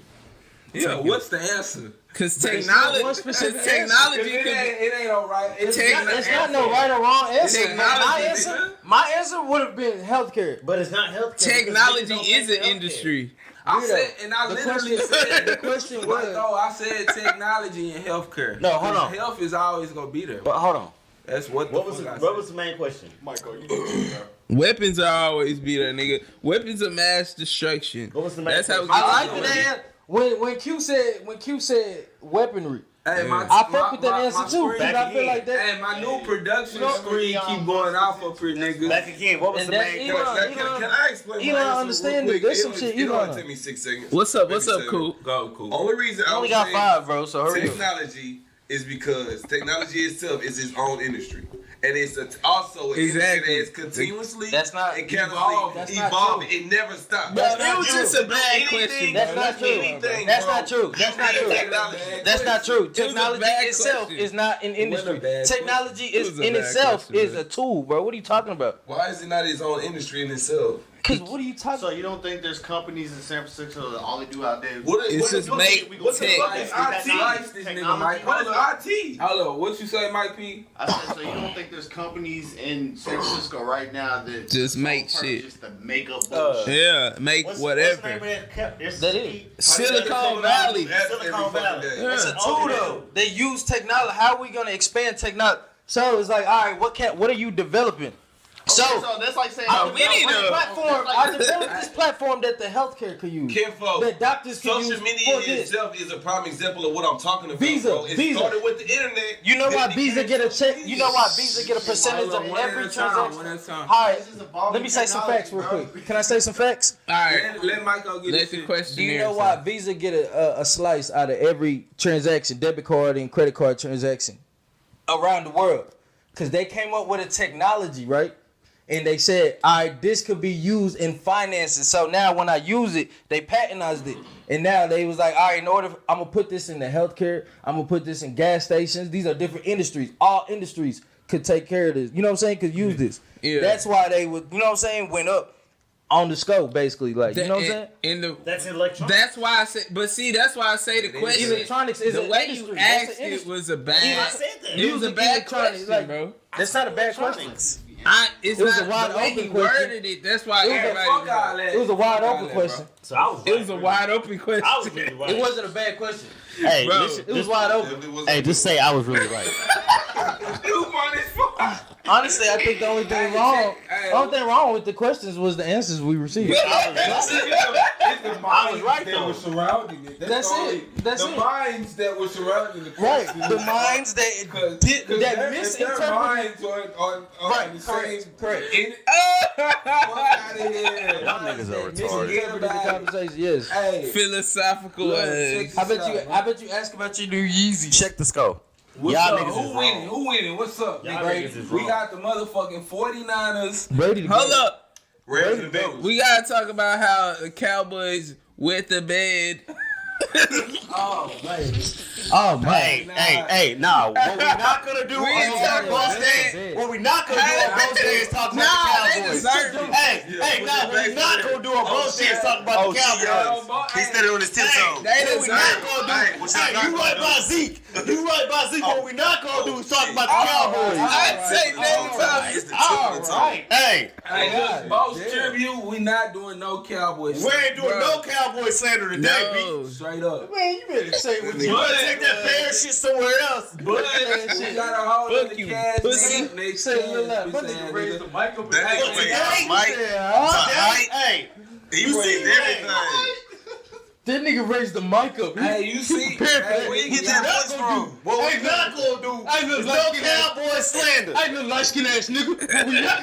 Yeah, what's the answer? Cause one technology specific technology It could be. ain't alright. It's It's not no right or wrong answer. Technology, My answer would have been healthcare. But it's not healthcare. Technology is an industry. I said, and I literally said The question was. no, I said technology and healthcare. No, hold on. Health is always gonna be there. But hold on. That's what the fuck I said. What was the main question? Michael, you Weapons are always be there, nigga. Weapons of mass destruction. What was the main That's how we question? get I to like the that. When Q said weaponry, Hey, I fuck with that answer too. screen- Because I feel like that. Hey, my new production screen keep going off up here, nigga. Back again. What was And the that's main Elon. question? Can I explain You my don't answer understand real it. quick? There's some shit you It'll don't only take me 6 seconds. What's up? Maybe What's up, 7. cool? Go, cool. Only reason You I only was got saying 5, bro. So hurry up. technology is because technology itself is its own industry. And it's also an Exactly. industry that is continuously That's not and evolved. constantly That's not evolving. true. It never stops. Bro, That's it not was true. just a bad question. That's bro. not true. Anything, That's bro. not true. That's not true. Technology. That's not true. was a Technology bad itself question. is not an industry. bad Technology It is was a in bad itself question, is man. a tool, bro. What are you talking about? Why is it not its own industry in itself? Because what are you talking So about? you don't think there's companies in San Francisco that all they do out there is It's just make what's the tech. fucking IT? IT? This nigga, Mike. What is IT? Hello, what you say, Mike P? I said, so you don't think there's companies in San Francisco right now that Just make purpose shit. just to make up bullshit? Yeah, make What's whatever. the name of that? That is. Silicon Valley. Silicon Valley. Yeah. It's a tool though. They use technology. How are we gonna expand technology? So it's like, all right, what are you developing? So that's like saying Oh, we need a- I developed this platform that the healthcare could use. Kinfolk, That doctors can use social media for this. itself is a prime example of what I'm talking about. Visa, bro. It Visa. started with the internet. You know why then it Visa became get a check? social You know why media. Visa get a percentage Hold on, of one at every a time, transaction? one at a time. All right, This is evolving let me say some facts real technology, quick. Can I say some facts? All right, Let Michael get let his the shit. question. Do you know why Visa get a slice out of every transaction, debit card and credit card transaction around the world? Because they came up with a technology, right? And they said, all right, this could be used in finances. So now when I use it, they patentized it. And now they was like, all right, I'm going to put this in the healthcare. I'm going to put this in gas stations. These are different industries. All industries could take care of this. You know what I'm saying? Could use this. Yeah. That's why they would, you know what I'm saying, went up on the scope, basically. Like, you know what I'm saying? In the That's electronic. That's why I say. But see, that's why I say the question. Electronics is the an way industry. you That's asked an it industry. was a bad. I said that. It was a bad Electronics, question, like, bro. That's not a bad question. Electronics. It's It was not a wide the way open he question. worded it. That's why It was a everybody. Fuck all that. It was a wide Fuck all open that, question. So I was. It was a wide open question. I was really right. It wasn't a bad question. Hey, Bro. listen, It was wide open. It was- hey, just say I was really right. You funny as fuck. Honestly, I think the only thing wrong, with the questions was the answers we received. It's the minds right, that though. were surrounding it. That's it. That's the it. minds that were surrounding the Right, question. the minds that Cause that their misinterpreted. minds on Right, the same. correct. Fuck out of here. Y'all niggas are Forget retarded. about the it. conversation. Yes. Hey, Philosophical. look, check I this bet out, you ask about your new Yeezy. Check the scope. What's Y'all up? niggas is Who winning? wrong. Who winning? What's up? Y'all Brady? niggas is We wrong. got the motherfucking 49ers. Brady. Hold up. Rams and the Bengals. We gotta talk about how the Cowboys wet the bed. Oh man. Oh Hey, nah. What we not gonna do We ain't on talking Bose about Day, that. what we not gonna do on Bose Day is talk about Nah, the they Cowboys. deserve it. What we not gonna do on Bose Day is talk about the Cowboys. He started on his tiptoes. They What we not deserve it. gonna do? Hey, what y'all Hey, not you gonna right do? by Zeke. You right by Zeke. What we not gonna do is talk about the Cowboys. I'd say next time. It's the tip of the tongue. Hey, Hey, look, Bose tribute. We not doing no Cowboys. we ain't doing no Cowboy slander today, B. No. Straight up. Man, you better say what You better take that fair shit somewhere else. We got a hold of Fuck the you, cash. pussy. Next Say a little cash, louder. But bitch nigga ass raised nigga. the mic up. That Hey, nigga, Mike, Hey, he You see raised that? everything. That nigga raised the mic up. Hey, you see? Hey, Where you get that voice from? what we not gonna do is no Cowboy slander. I little light skin ass nigga. We not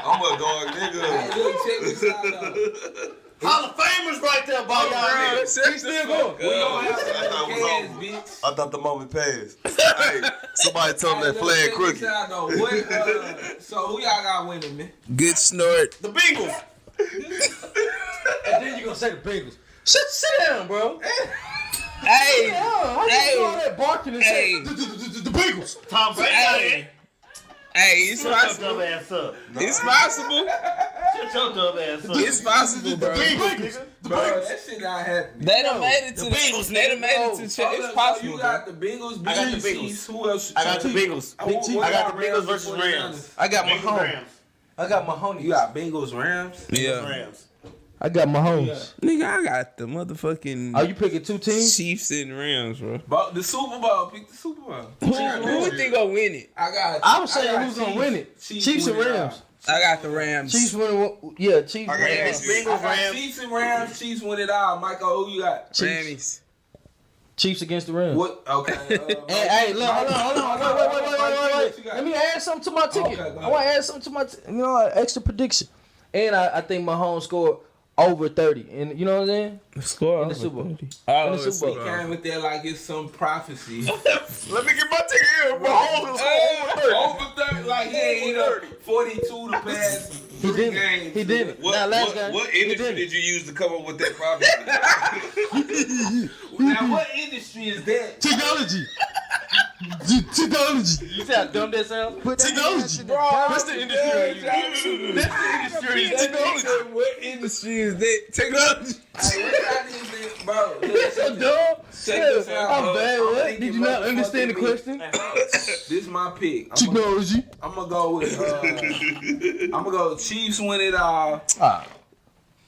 I'm a dog Hey, nigga. look, check this out though. Hall of Famers right there by y'all niggas. He's still going. We gonna have some I thought it was cash, over. bitch. I thought the moment passed. Hey, somebody told me Hey, that look, flag check crooked. this out, though. What, so who y'all got winning, man? Good snort. The Bengals. And then you gonna say the Bengals. Sit down, bro. Hey, How you Hey. do all that barking and Hey. say the Bengals? Tom Brady. hey, it's Shut your possible. dumb ass up. It's possible. Shut your dumb ass up. It's possible, bro. Bro, that shit not happening. They done made it to the Bengals, They done made it to Hold It's up, possible. So you got the Bengals, I got the Chiefs, Bengals. Who else? I got the Bengals. What I got the Rams Bengals versus and 49ers? Rams. I got Bengals, Mahomes. Rams. I got Mahomes. You got Bengals, Rams. Yeah. Rams. I got Mahomes. Nigga, I got the motherfucking Are you picking two teams? Chiefs and Rams, bro. But the Super Bowl, pick the Super Bowl. Who would think gonna win it? I'm saying who's gonna win it. Chiefs and win it Rams. all. I got the Rams. Chiefs win. Yeah, Chiefs. I got Rams. Chiefs. I Bengals, got Rams. Chiefs and Rams. Chiefs win it all. Michael, who you got? Rammies. Chiefs against the Rams. What? Okay. Hey, look, hold on. Wait. Let me add something to my ticket. Okay, go ahead. I want to add something to my, extra prediction. And I think Mahomes scored over 30. And you know what I'm saying? Score In the Super Bowl. Oh, In the Super Bowl. He came with that like it's some prophecy. Let me get my ticket here, bro. Over 30, like he ain't hit up 42 to pass. He didn't. He didn't. Now, last guy. What he industry didn't. did you use to come up with that prophecy? Now what industry is that? Technology. You see how dumb that sounds? Technology. That's the industry. That's the industry. Technology. What industry is that? Technology. Hey, what y'all niggas think, bro? That's so dumb. Check this out. I'm bad. What? thinking Did you not understand the motherfucking question? This is my pick. Technology. I'm gonna go with. I'm gonna go Chiefs win it all. Ah.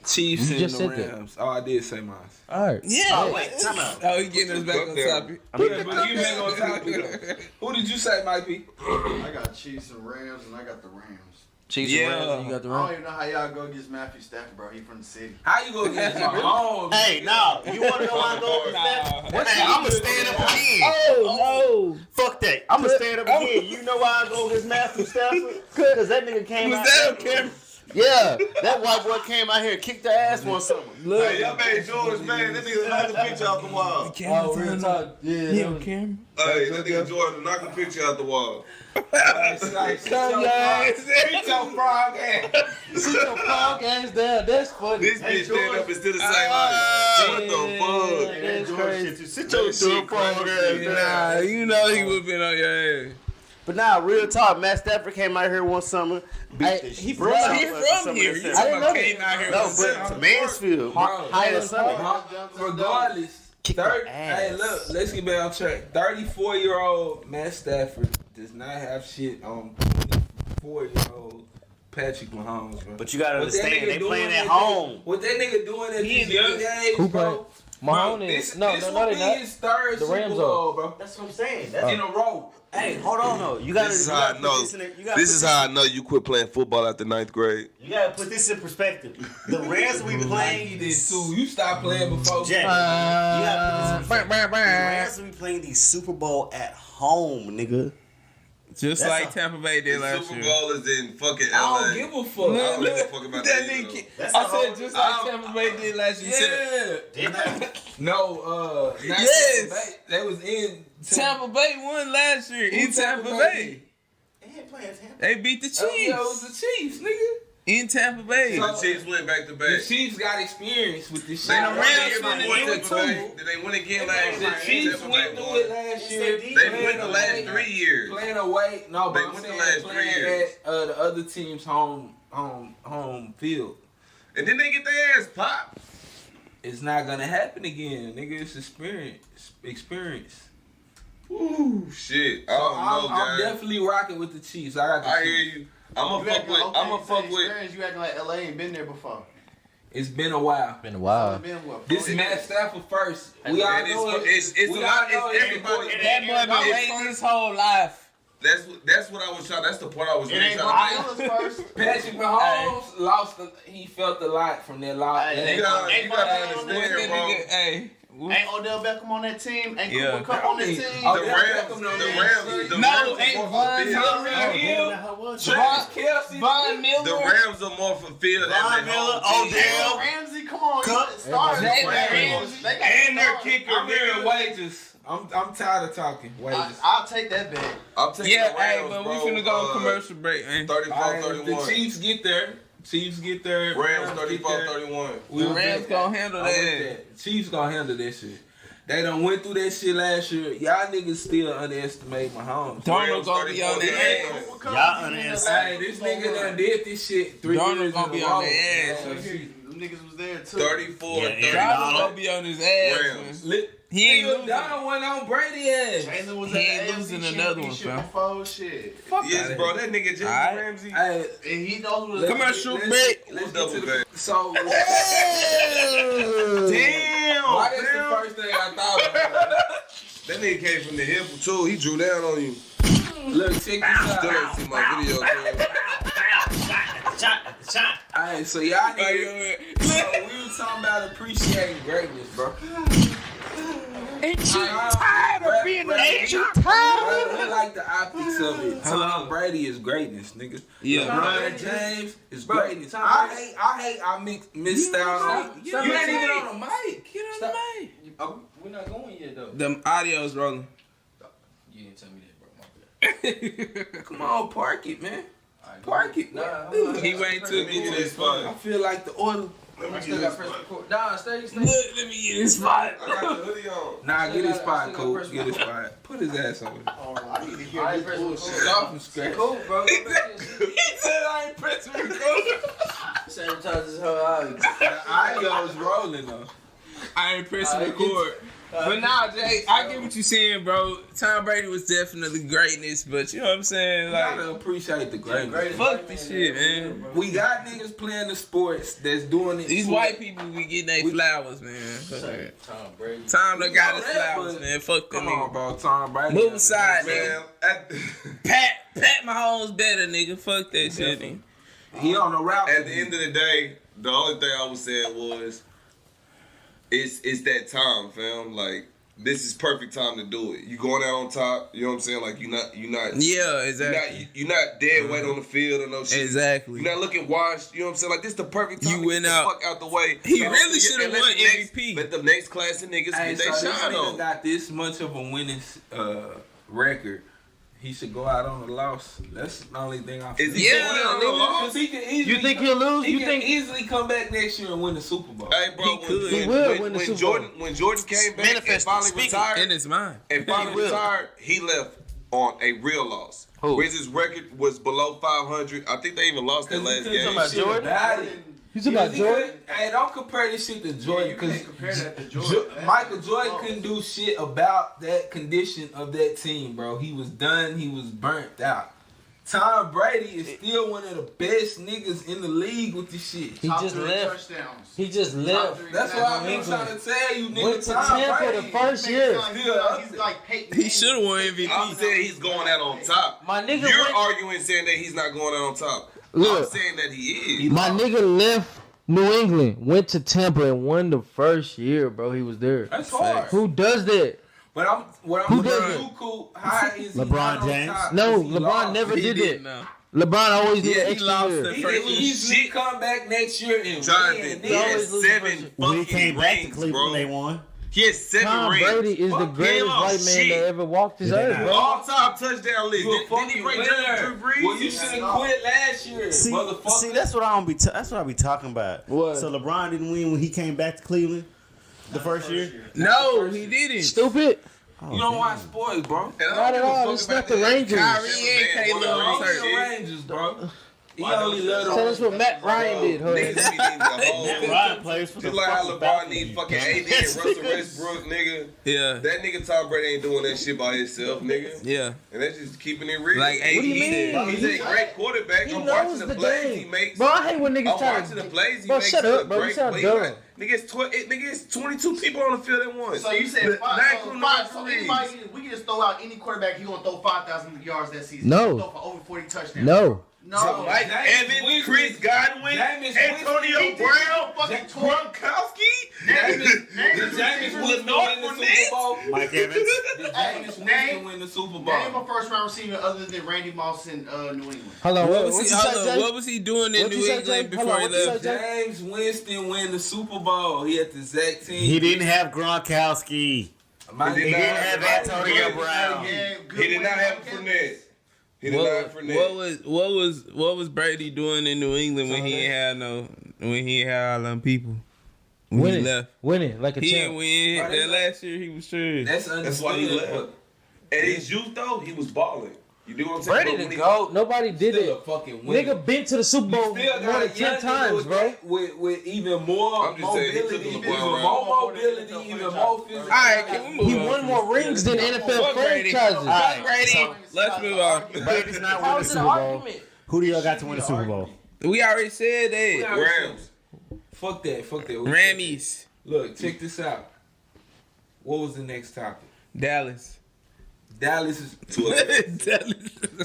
Chiefs You and just the said that. Rams. Oh, I did say mine. All right. Yeah. Oh, wait. Time out. Oh, he getting us back on topic. Yeah, but you back on topic. Who did you say, Mike P? I got Chiefs and Rams, and I got the Rams. Chiefs Yeah. and Rams. You got the I don't Rams. even know how y'all go against Matthew Stafford, bro. He from the city. How you gonna get Mahomes? Hey, no. You want to know why I go with that? Hey, I'm going to stand up again. Oh, Fuck that. I'm going to stand up again. You know why I go against Matthew Stafford? Because that nigga came no. out. Was that on camera? Yeah. That white boy came out here and kicked the ass one summer. Hey, y'all made George, man. That nigga knocked the picture out the wall. Oh, real talk. Yeah. on camera. Hey, that nigga George knocked the picture out the wall. Sit your frog ass. Sit your frog ass down. That's funny. This bitch stand up and still the same height. What the fuck? That's crazy. Sit your dumb frog ass down. Nah, you know he would have been on your ass. But nah, real talk. Matt Stafford came out here one summer. He from here. You I didn't know came out here. No, but Mansfield. Highland Summit. Regardless, Kick your ass. hey, look, let's get back on track. 34-year-old Matt Stafford does not have shit on 24-year-old Patrick Mahomes, bro. But you gotta What that understand, nigga they doing playing at that- home. What that nigga doing at He this in young the- age, Who bro? Mahomes This is. No, will they be not. his third The Super Rams Bowl, bro. That's what I'm saying. In a row. Hey, hold on though. You gotta. This is you how gotta I put know. this in a- you gotta This put is how I know you quit playing football after 9th grade. You gotta put this in perspective. The Rams we He playing. did too. You stopped playing before. Jack, you gotta put this in perspective. The Rams we playing the Super Bowl at home, nigga. Just That's like a- Tampa Bay The did last Super year. Bowl is in fucking LA. I don't give a fuck. I don't give a fuck about That that. nigga. either. That's I a whole- said just like Tampa Bay did last year. Yeah. No, not Yes. Tampa Bay. They was in Tampa Bay won last year in Tampa Bay. They ain't playing Tampa. They beat the Chiefs Oh, yeah, it was the Chiefs, nigga. in Tampa Bay. The Chiefs went back to The back. Chiefs got experience with this shit. They the won Rams again finna before do it Tampa Bay. too. Did they win again last The year? Chiefs Tampa went Bay through won. it last year. They won the last 3 years. Playing away. No, They but I'm won the saying last 3 playing years. at the other team's home field. And then they get their ass popped. It's not gonna happen again, nigga. It's experience. Ooh, shit. I So don't know, I'm guys. definitely rocking with the Chiefs. I got the I hear Chiefs. you. I'm gonna fuck with. You acting like LA ain't been there before. It's been a while. Been a while. It's been what? This 4 is years? Matt Stafford first. We all And know it's we a all lot. know It's everybody. That boy been waiting his whole life. That's what I was trying. That's the point I was It really ain't trying to gonna make. be us first. Patrick Mahomes lost. He felt a lot from that loss. Hey, You gotta Ain't understand, bro. Hey. Ain't Odell Beckham on that team? Ain't Yeah. Cooper Cup on that team? Oh, The yeah, Rams, Beckham the on that Rams, the No, Rams ain't are more Von fulfilled. Miller. Travis Kelce. Von Miller. The Rams are more fulfilled than Von their Miller, home team. Odell. Ramsey, come on. Cup. Start. Jalen Ramsey. They got And their stars. kicker, I'm Mary here. Wages. I'm tired of talking. Wages. I'll take that bet. I'm taking Yeah, the hey, Rams, but bro. we finna go on commercial break, man. 34-31. The Chiefs get there. Chiefs get there. Rams get there. 34-31. We The was Rams at gonna that. handle I'm with that. that. Chiefs gonna handle that shit. They done went through that shit last year. Y'all niggas still underestimate Mahomes. Darnold gonna be on the ass. Y'all underestimate. Hey, this nigga done did this shit 3 Darnold years gonna be in a on row. the ass. Them niggas was there too. 34, Yeah, 30. Darnold gonna be on his ass. Rams. Man. He ain't Nigga, losing. Donald went on Brady ass. Jalen was He at ain't the losing AFC another one, championship fam. before shit. Yes, bro. That nigga Jalen Alright. Ramsey. Hey, And he knows what Come on, shoot back. let's Double get to back. the so. Damn. Why that's the first thing I thought of? That nigga came from the hip too. He drew down on you. Look, check this Still out. ain't see my video, man. Alright, so y'all niggas. So we were talking about appreciating greatness, bro. Ain't you tired of being an Ain't agent? We like the optics of it. Tom Brady is greatness, nigga. Yeah. LeBron James is greatness. I missed out on. You ain't even on the mic. Get on the mic. We're not going yet though. The audio's rolling. You didn't tell me that, bro. My bad. Come on, park it, man. Alright, Park it. Nah, He waiting till Let me get this spot. I feel like the order. Let me I get still this got press spot. record. Nah, stay. Look, let me get this spot. I got the hoodie on. Nah, get his I spot, still got coach. press Get his spot. Put his ass on it. I need to hear I ain't this pressing bullshit. record. Start from scratch. Cool, bro. He said I ain't pressing record. Sabotage this whole audio. The audio's rolling though. I ain't pressing Alright, record. But nah, Jay, I get what you saying, bro. Tom Brady was definitely greatness, but you know what I'm saying? You Like, gotta appreciate the greatness. fuck this shit, man. We got niggas playing the sports that's doing it. These too. white people be getting their flowers, man. Tom Brady. Tom done got his You know that, flowers, but- man. Fuck them Come on, niggas. bro. Tom Brady. Move aside, nigga. Man, Pat Mahomes better, nigga. Fuck that shit, nigga. He on the route. at the end of the day, the only thing I was saying was, it's that time, fam. Like, this is perfect time to do it. You going out on top. You know what I'm saying? Like, you're not. Yeah, exactly. You're not dead weight on the field or no shit. Exactly. You're not looking washed. You know what I'm saying? Like, this is the perfect time You to went get the out. fuck out the way. He So, really and shoulda let won the next- MVP. Let the next class of niggas Hey, get so their this shine nigga on. got this much of a winning record. He should go out on a loss. That's the only thing I feel. Is he Yeah, going out on a nigga. loss? 'Cause he can easily, You think he'll lose? He You can think- easily come back next year and win the Super Bowl. Hey, bro, He could. He will win the Super Bowl. When Jordan came back and Manifested, finally speaking. retired, In his mind. and finally retired, he left on a real loss. Who? Whereas his record was below 500. I think they even lost that last game. about Jordan? You talking about Jordan? Hey, don't compare this shit to Jordan You because can't compare that to Jordan. Michael Jordan couldn't do shit about that condition of that team, bro. He was done. He was burnt out. Tom Brady is still one of the best niggas in the league with this shit. He just left. Touchdowns. He just left. That's why I've been trying to tell you, nigga. Went to Tom Tampa Brady, the first year. He's like Peyton He should have won MVP. I'm saying he's going out on top. My nigga You're went- arguing saying that he's not going out on top. I'm Look. saying that he is. My nigga left New England, went to Tampa and won the first year, bro. He was there. That's hard. Who does that? But what Who I'm does saying, it? too cool. How is he LeBron not on James? top? No, 'Cause he LeBron lost. never He did did that. now. LeBron always did Yeah, an he extra lost year. the He first can year. easily come back next year and win. Jonathan, he always had lose the 7 first year. When he fucking came back to rings, Cleveland, bro. they won. He had 7 Tom rings. Brady is the Fuck greatest him, white man shit. that ever walked this Did they earth, not? bro. All-time touchdown list. You a Didn't he fucking break winner. Drew Brees? Well, you should have quit last year, See, motherfucker. that's what I don't be. That's what I be talking about. What? So LeBron didn't win when he came back to Cleveland the first year. No, he didn't. Stupid. Oh, You don't damn. watch sports, bro. And I don't Not at give a all. fuck It's about not the that. Rangers. Kyrie and Man, Caleb one of Only those the shit. Rangers, bro. He only let So that's what Matt Ryan did, huh? Niggas be needing the Matt whole. Ryan plays for the Just like how fucking LeBron Falcons, need you fucking dumb AD and ass Russell niggas. Westbrook, nigga. Yeah. That nigga Tom Brady ain't doing that shit by himself, nigga. Yeah. And that's just keeping it real. Like AD What do you mean? did. He's a great quarterback. He I'm knows watching the the plays he game. makes. Bro, I hate when niggas I'm try watching to. the plays he Bro, makes. shut He's a up, bro. You great sound player. dumb. Nigga, it's 22 people on the field at once. So you said Not five. including So the anybody, we can just throw out any quarterback. He gonna throw 5,000 yards that season. No. He gonna throw for over 40 touchdowns. No. No. Mike Evans, Chris Godwin, Jameis Antonio Winston, Brown, fucking Gronkowski, Did Jameis Winston win the Super Bowl? Mike Evans. Did Hey, Jameis Winston name- win the Super Name Bowl? a first round receiver other than Randy Moss in New England. Hold on. What What was you he? say, Hold on. Jay? What was he doing in What New you say, England Jay? before Hold he on, what you left? say, James Winston win the Super Bowl. He had the exact team. He didn't have Gronkowski. My He did nigga- not have Antonio Brown. Yeah, He did not have Fournette. He did not have Fournette. What was Brady doing in New England when he ain't had all them people? When he left. Winning like a He champ. didn't win. That last year he was sure. That's why he left. At his youth though, he was balling. You do what I'm saying? Ready But to when he- go. Nobody did Still it. a fucking winner. Nigga been to the Super Bowl You still more got than a 10 young times, nigga bro. with even more I'm just saying, he took mobility, him even LeBron more mobility, even more physical. All right, can we move He on? won more rings than NFL Fuck Brady. franchises. Fuck Brady. Let's move on. Brady's not winning How's the it an Super Bowl. argument? Who do y'all got to win the Super Bowl? We already said that. Rams. Fuck that. Rammies. Look, check this out. What was the next topic? Dallas. Dallas is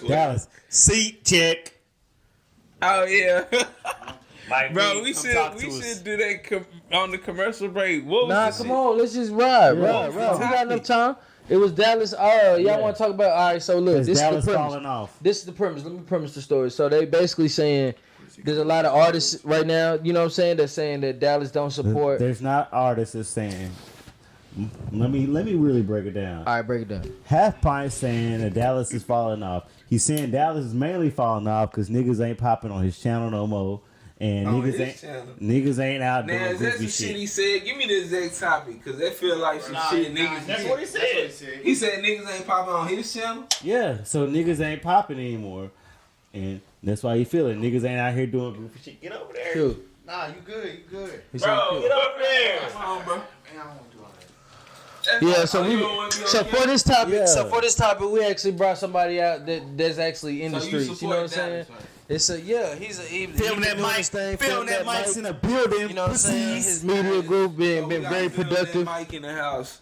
Dallas. Seat check. Oh yeah. Like, Bro, me, we come talk to should us. do that on the commercial break. What was Nah, the come shit? on. Let's just ride. Yeah. We got enough time. It was Dallas. Y'all want to talk about? All right, so look, Is this Dallas is the premise. falling off? This is the premise. Let me premise the story. So they basically saying there's a lot of artists right now, you know what I'm saying, that's saying that Dallas don't support. There's not artists that's saying. Let me really break it down. All right, break it down. Half Pint saying that Dallas is falling off. He's saying Dallas is mainly falling off because niggas ain't popping on his channel no more, and On niggas his ain't channel. niggas ain't out Now, doing is that goofy some shit shit. he said? Give me the exact topic, because that feel like some shit niggas. That's what he said. He said niggas ain't popping on his channel? Yeah, so niggas ain't popping anymore, and that's why you feel it. Niggas ain't out here doing goofy shit. Get over there, Sure. Nah, you good. He said, Bro, get over there. Come on, bro. Man, I don't want to do all that. yeah, so you don't wanna be on so camera? for this topic, Yeah. we actually brought somebody out that's actually in the So you streets. You know what I'm support saying? Dallas, right? It's a he Film that doing mic. his thing, Film that mic's in a building. You know what I'm saying? pussies. His media group been So we gotta very film that productive. mic in the house.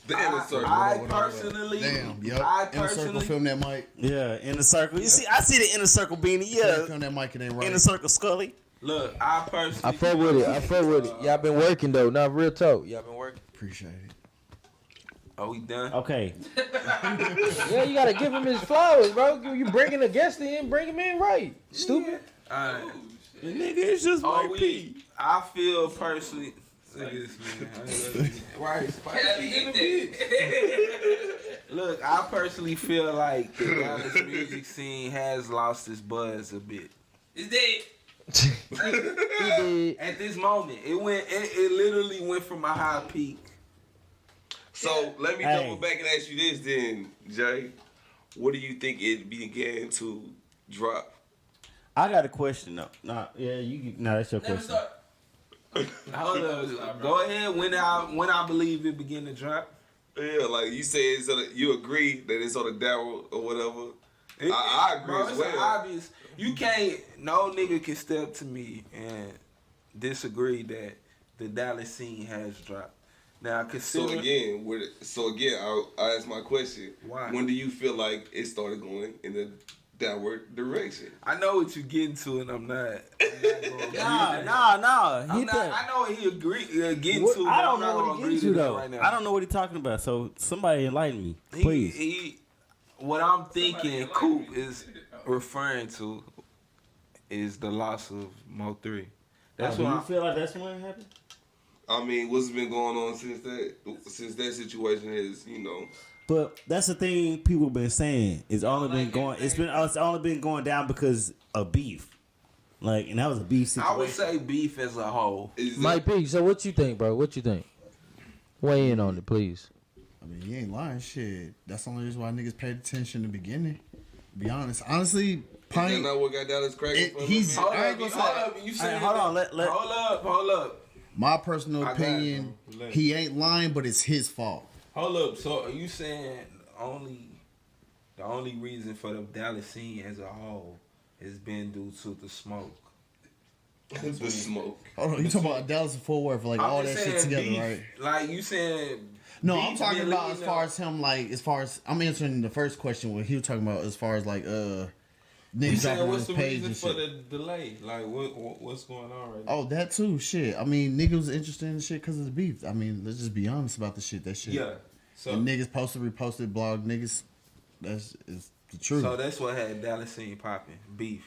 The inner circle. I personally, Damn, yep. I Inner circle, personally, film that mic. Yeah, in the circle. You see, I see the inner circle beanie. Yeah, Film that mic, it ain't right. inner circle Scully. look, I personally, I fuck with it. Y'all been working though, not real talk. Y'all been working. Appreciate it. Are we done? Okay, Yeah, you gotta give him his flowers, bro. You bringing a guest in, bring him in right. Stupid. Alright. nigga, it's just Are Mike we? P. I feel personally. Look at this man. Right, spicy. Look, I personally feel like the Dallas music scene has lost its buzz a bit. It's dead. He did. At this moment, it literally went from a high peak. So let me Hey. double back and ask you this then, Jay. What do you think it began to drop? I got a question though. That's your question. Hold up, go ahead. When I believe it began to drop. Yeah, like you said, it's on you agree that it's on the down or whatever. I agree Bro, as it's well. obvious. You can't. No nigga can step to me and disagree that the Dallas scene has dropped. Now, So consider. again, I ask my question. Why? When do you feel like it started going in the downward direction? I know what you're getting to, and I'm not. Nah. I know what he getting What- to. I but don't I'm know not what gonna he agree getting to that though. right now. I don't know what he's talking about. So somebody enlighten me, please. What I'm thinking Coop is referring to is the loss of Mo 3. That's do what you I feel like that's when it happened? I mean, what's been going on since that situation is, But that's the thing people been saying. It's only been going down because of beef. Like, and that was a beef situation. I would say beef as a whole. Mike P, so what you think, bro? What you think? Weigh in on it, please. I mean, you ain't lying, shit. That's the only reason why niggas paid attention in the beginning. To be honest, honestly, Is Pint. that not what got Dallas cracking? Hold I ain't gonna say. You Hey, said hold on, let- Hold up. My personal I got it, opinion, bro. Relax. he ain't lying, but it's his fault. Hold up. So are you saying the only reason for the Dallas scene as a whole has been due to the smoke? The smoke. Hold on, you talking about Dallas and Fort Worth, like I'm all just that shit saying together, beef, right? Like you saying. No, beef I'm talking been about leading as far up- as him, like as far as I'm answering the first question. What he was talking about as far as like You niggas dropping saying on what's his the page reason and for shit. the delay? Like what's going on right now? Oh, that too. Shit. I mean, niggas was interested in the shit because of the beef. I mean, let's just be honest about the shit. That shit. Yeah. So And niggas posted, reposted, blog niggas. That's is the truth. so that's what had Dallas scene popping. Beef.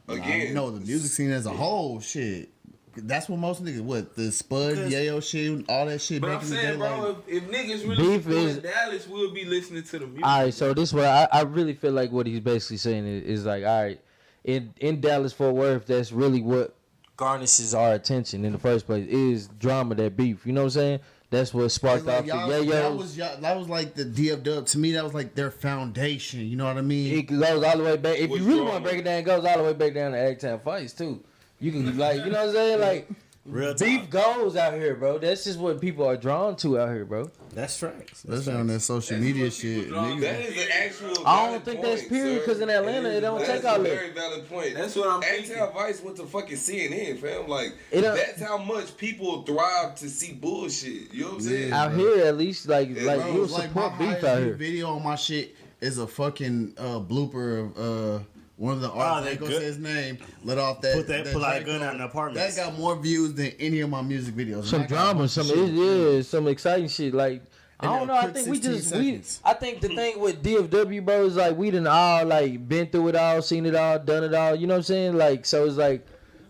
Again. No, the music scene as a whole, shit. That's what most niggas, what the Spud, Yayo shit, all that shit But back I'm in the day. saying, bro, Like, if niggas really Beef support is- Dallas, we'll be listening to the music. All right, so this what I really feel like what he's basically saying is like, all right, in Dallas Fort Worth, that's really what garnishes our attention in the first place is drama, that beef. You know what I'm saying? That's what sparked Like, off the y'all- Yayo. that was like the DFW. To me, that was like their foundation. You know what I mean? It goes all the way back. If What's you really drama? want to break it down, it goes all the way back down to Agtown fights too. You can like, you know what I'm saying? Like Real beef talk. goes out here, bro. That's just what people are drawn to out here, bro. That's facts. That's on that social media shit. That Niggas. is an actual. I don't valid think point, that's period, sir. 'cause in Atlanta, it don't That's take all a that. very valid point. That's what I'm thinking. Agtown Vice went to fucking CNN, fam. Like It don't- that's how much people thrive to see bullshit. You know what I'm saying? Out here, at least, like Yeah, like bro, you'll It's like my support beef highest out view here. video on my shit is a fucking blooper of one of the artists. that Ain't gonna good- say his name. Let off that. Pull out a Draco. gun out in the apartment. That got more views than any of my music videos. Some And I got a drama, bunch some of shit. some exciting shit. Like I And don't a know. I quick think we 16 just seconds. I think the thing with DFW, bro, is like we done all like been through it all, seen it all, done it all. You know what I'm saying? Like so, it's like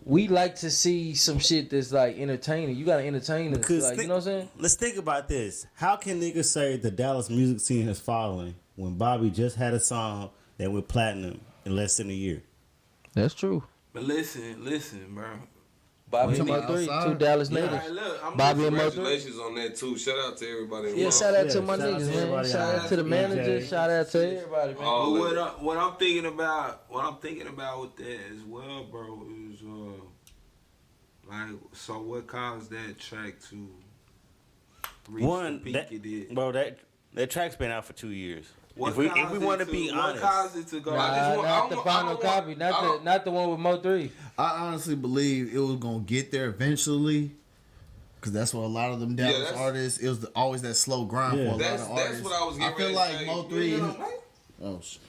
we like to see some shit that's like entertaining. You gotta entertain us, like you know what I'm saying? Let's think about this. How can niggas say the Dallas music scene has fallen when Bobby just had a song that went platinum in less than a year? That's true. But listen, bro. Bobby and When Mo3, outside? two Dallas All natives. right, look, I'm Bobby and Mo3. Congratulations on that too. Shout out to everybody. Yeah, involved. shout out to Yeah, my shout out niggas, to man. everybody Shout out to the out. manager. DJ. Shout out to everybody, man. All But of it. what I'm thinking about with that as well, bro, is like, so what caused that track to reach One, the peak that, it did? bro, that track's been out for 2 years. What If we caused want to it be what honest, caused it to go? Not the final copy, not the one with Mo3. I honestly believe it was gonna get there eventually. Cause that's what a lot of them Dallas that's- artists. It was always that slow grind Yeah. for a lot That's of artists. what I was getting I feel ready like to say. Mo3. You know, Oh shit.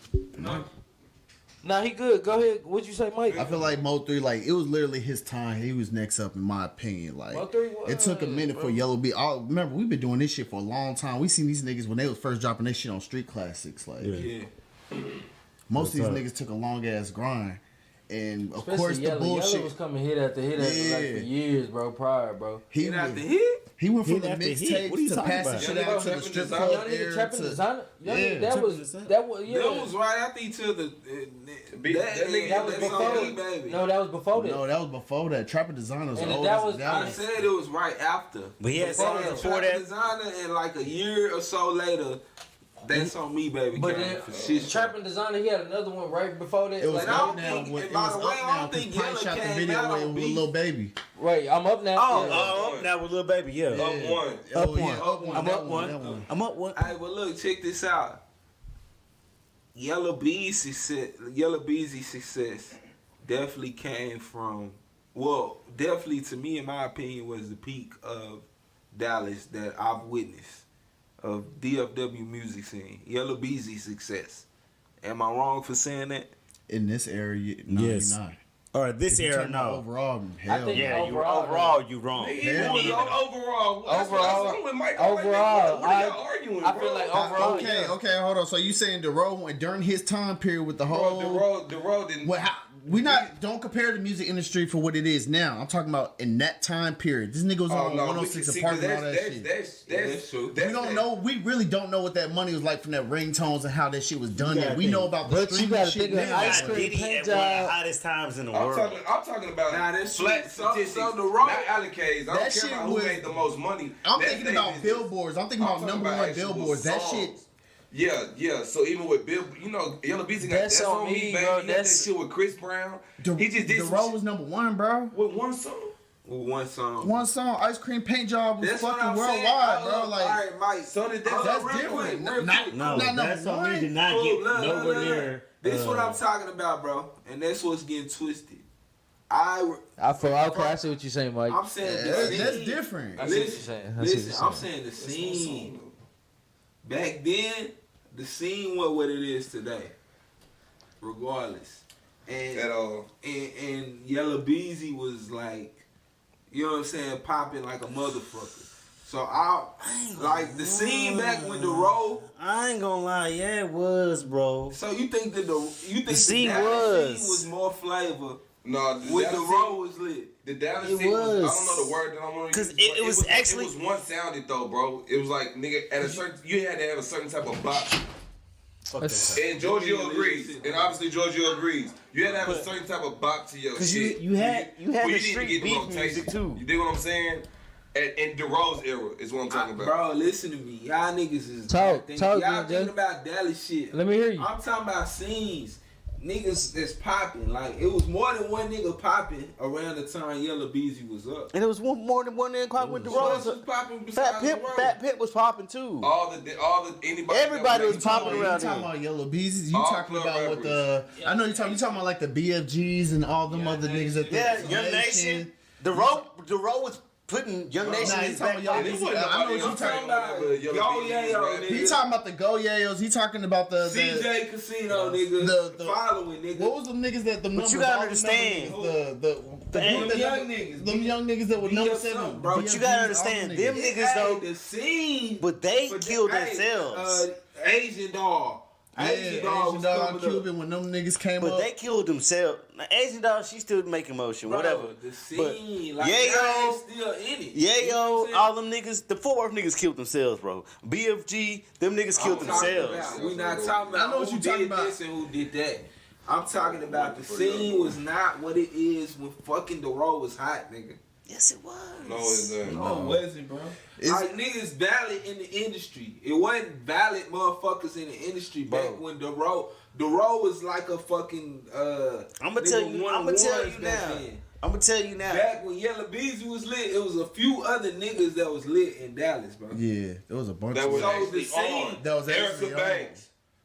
Nah, he good. Go ahead. What'd you say, Mike? I feel like Mo3, like it was literally his time. He was next up in my opinion. Like Mo3 was, it took a minute for bro. Yellow Beat. Remember, we've been doing this shit for a long time. We seen these niggas when they was first dropping this shit on Street Classics. Like Yeah. most of these What's up? niggas took a long ass grind, and of Especially course the Yellow. bullshit. Yellow was coming hit after hit after like Yeah. for years, bro. Prior, bro. He Hit was- after hit? He went from Hit the after hit. mixtapes What are you to talking passing about? shit Young out nigga to the trapping strip designer. club Young nigga era trapping to designer. Young Yeah. nigga, that Trapping was designer. that was yeah. That was right after he took the That nigga That was that's before. on me, baby. No, that was before that. No, that was before that. Trapper Designer was And old. that was- I said it was right after. But he had Before songs that, before Trap that. Designer, and like a year or so later, that's on me, baby. But came then for shit. Trapping Designer, he had another one right before that. It was Like, I up don't now. think- With, and it by was the up way, I now don't because think Pine Yella shot the came video out with on with beat. Lil Baby. Right, I'm up now. Yeah. Now with Lil Baby, yeah. Up one. Up Oh, yeah, one. up one. I'm that up one. that one. I'm up one. Hey, but look, check this out. Yellow Beezy success definitely came from, well, definitely to me, in my opinion, was the peak of Dallas that I've witnessed of DFW music scene. Yellow Beezy success. Am I wrong for saying that? In this area, no, Yes. you're not. Or this If you're era, talking about no. Overall, I hell think- yeah. Yeah, you Overall, overall you wrong. Even overall. That's what Overall- I'm with Mike. overall, What are y'all arguing, I bro? feel like overall, Okay, yeah. okay, hold on. So you saying the road went during his time period with the whole The road didn't. Well, don't compare the music industry for what it is now. I'm talking about in that time period. This nigga was on 106 apartment and all that shit. That's true. We don't know. We really don't know what that money was like from that ringtones and how that shit was done. You Yet. gotta We think. know about the But you streaming gotta shit think of now. ice cream Diddy paint at one of the job. hottest times in the I'm world. talking about Nah, that's flat true. So- statistics, so the road- not allocates. I That don't care shit about who was- made the most money. I'm That's thinking their about business. billboards. I'm thinking I'm about talking number about one actual billboards. That songs. shit. Yeah. So even with Bill, Yellow Beezy got That's that's on on me, me, baby. bro. He had that That's- shit with Chris Brown. The, He just did the some road shit was number one, bro. with one song. With one song. One song, ice cream paint job was That's what fucking I'm saying. worldwide, bro. All Like right, Mike. So did that. Hold that's up, real different. quick, real Not- quick. No, Not number that's on me one. did not Look, get look, nowhere look. near. This what I'm talking about, bro. And that's what's getting twisted. I feel okay. I see what you're saying, Mike. I'm saying the that's scene- different. I see what you're Listen, saying. I see what you're listen. I'm saying. saying the scene. Back then, the scene was what it is today. Regardless. And At all. and Yellow Beezy was like, you know what I'm saying, popping like a motherfucker. So I like the scene back with the road. I ain't gonna lie, yeah, it was, bro. So you think that the scene Dallas was. scene was more flavor No, with the Dallas road was lit. The Dallas It scene was. I was. don't know the word that I want to use. 'Cause but it was actually- It was one sounded though, bro. It was like nigga at a certain. You had to have a certain type of box. And Georgio agrees. And obviously Georgio agrees. You had to have a certain type of bop to your shit. Because you had the street street beef rotation. music too. You dig what I'm saying? And DeRoe's era is what I'm talking about. Bro, listen to me. Y'all niggas is Talk, y'all thinking about Dallas shit. Let me hear you. I'm talking about scenes. Niggas that's popping. Like, it was more than one nigga popping around the time Yellow Beezy was up. And it was more than one nigga caught with the Rose Rose. was popping besides Fat Pip was popping too. Everybody was popping around You talking there. about Yellow Beezy? You talking about what the? I know you talking about like the BFGs and all them other niggas that. Yeah, Young Nation. The road was putting Young Nation in his back. I know what you talking about. Go Yayo, nigga. He talking about the Go Yayos. He talking about the CJ Casino, nigga. The following, nigga. What was them niggas that the numbers? But you gotta understand. Them young niggas that were number 7. Bro, But you gotta understand, them niggas though, the scene. but they killed themselves. Asian Dog. Asian Dog, Cuban, when them niggas came up. But they killed themselves. Now, Asian Dog, she still making motion, whatever. The scene, but like, Yayo, still in it. Yayo, all them niggas, the Fort Worth niggas killed themselves, bro. BFG, them niggas killed themselves. We not talking about I know what you talking about. This and who did that. I'm talking about the scene was not what it is when fucking the road was hot, nigga. Yes, it was. No, it's not. No, it wasn't, bro. Like, niggas valid in the industry. It wasn't valid motherfuckers in the industry back when the road was like a fucking I'm gonna tell you now. Back when Yellow Beezy was lit, it was a few other niggas that was lit in Dallas, bro. Yeah, there was a bunch That of was So actually the scene, on. That was Erica actually Banks.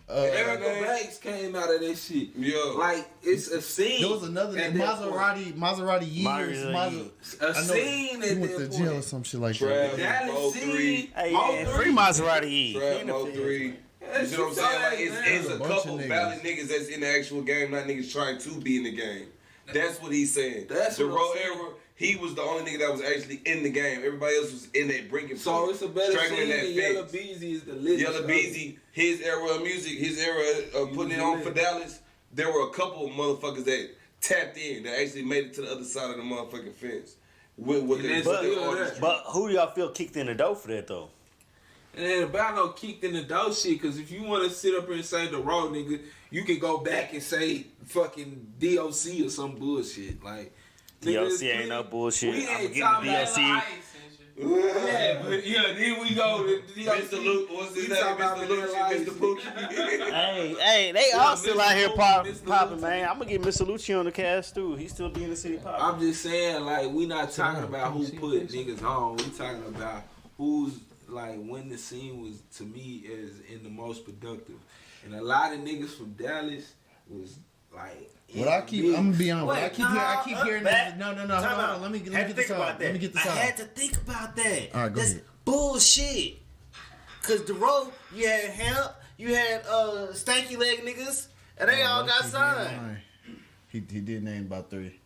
Erica Banks came out of that shit. Yeah. Like, it's a scene. There was another Maserati years. A scene he at went to that jail or point. some shit like Trav, that. Dallas Mo3. scene. Hey, yeah, free Maserati. Trap Mo3. You know what I'm saying? Like, it's a bunch couple of valid niggas that's in the actual game, not niggas trying to be in the game. That's what he's saying. That's the what I'm road saying. era, he was the only nigga that was actually in the game. Everybody else was in that breaking So point, it's a better straggling scene that than fence. Yellow Beezy is the lit. Yellow Beezy, his era of music, his era of putting it on for Dallas, there were a couple of motherfuckers that tapped in, that actually made it to the other side of the motherfucking fence. With their artistry. But who do y'all feel kicked in the door for that though? And then about no kicked in the door shit, because if you want to sit up here and say the road, nigga, you can go back and say fucking DOC or some bullshit. Like, DOC ain't no bullshit. We I'm ain't gonna get talking the about DOC. Yeah, but then we go to Mr. Luke, what's his name? Mr. Lucci, Mr. Pookie. Hey, they all still out here Mr. popping, man. I'm gonna get Mr. Lucci on the cast too. He's still being the city popping. I'm just saying, like, we not talking about who put niggas on. We talking about who's, like, when the scene was, to me, is in the most productive. And a lot of niggas from Dallas was, like, I'm gonna be honest. I keep hearing that. No. Time Hold out. on. Let me Had get to this think out. about that. Let me get this I out. had to think about that. All right, go That's ahead. bullshit. Cause the road, you had Hemp, you had stanky leg niggas, and they all got signed. He did name about 3.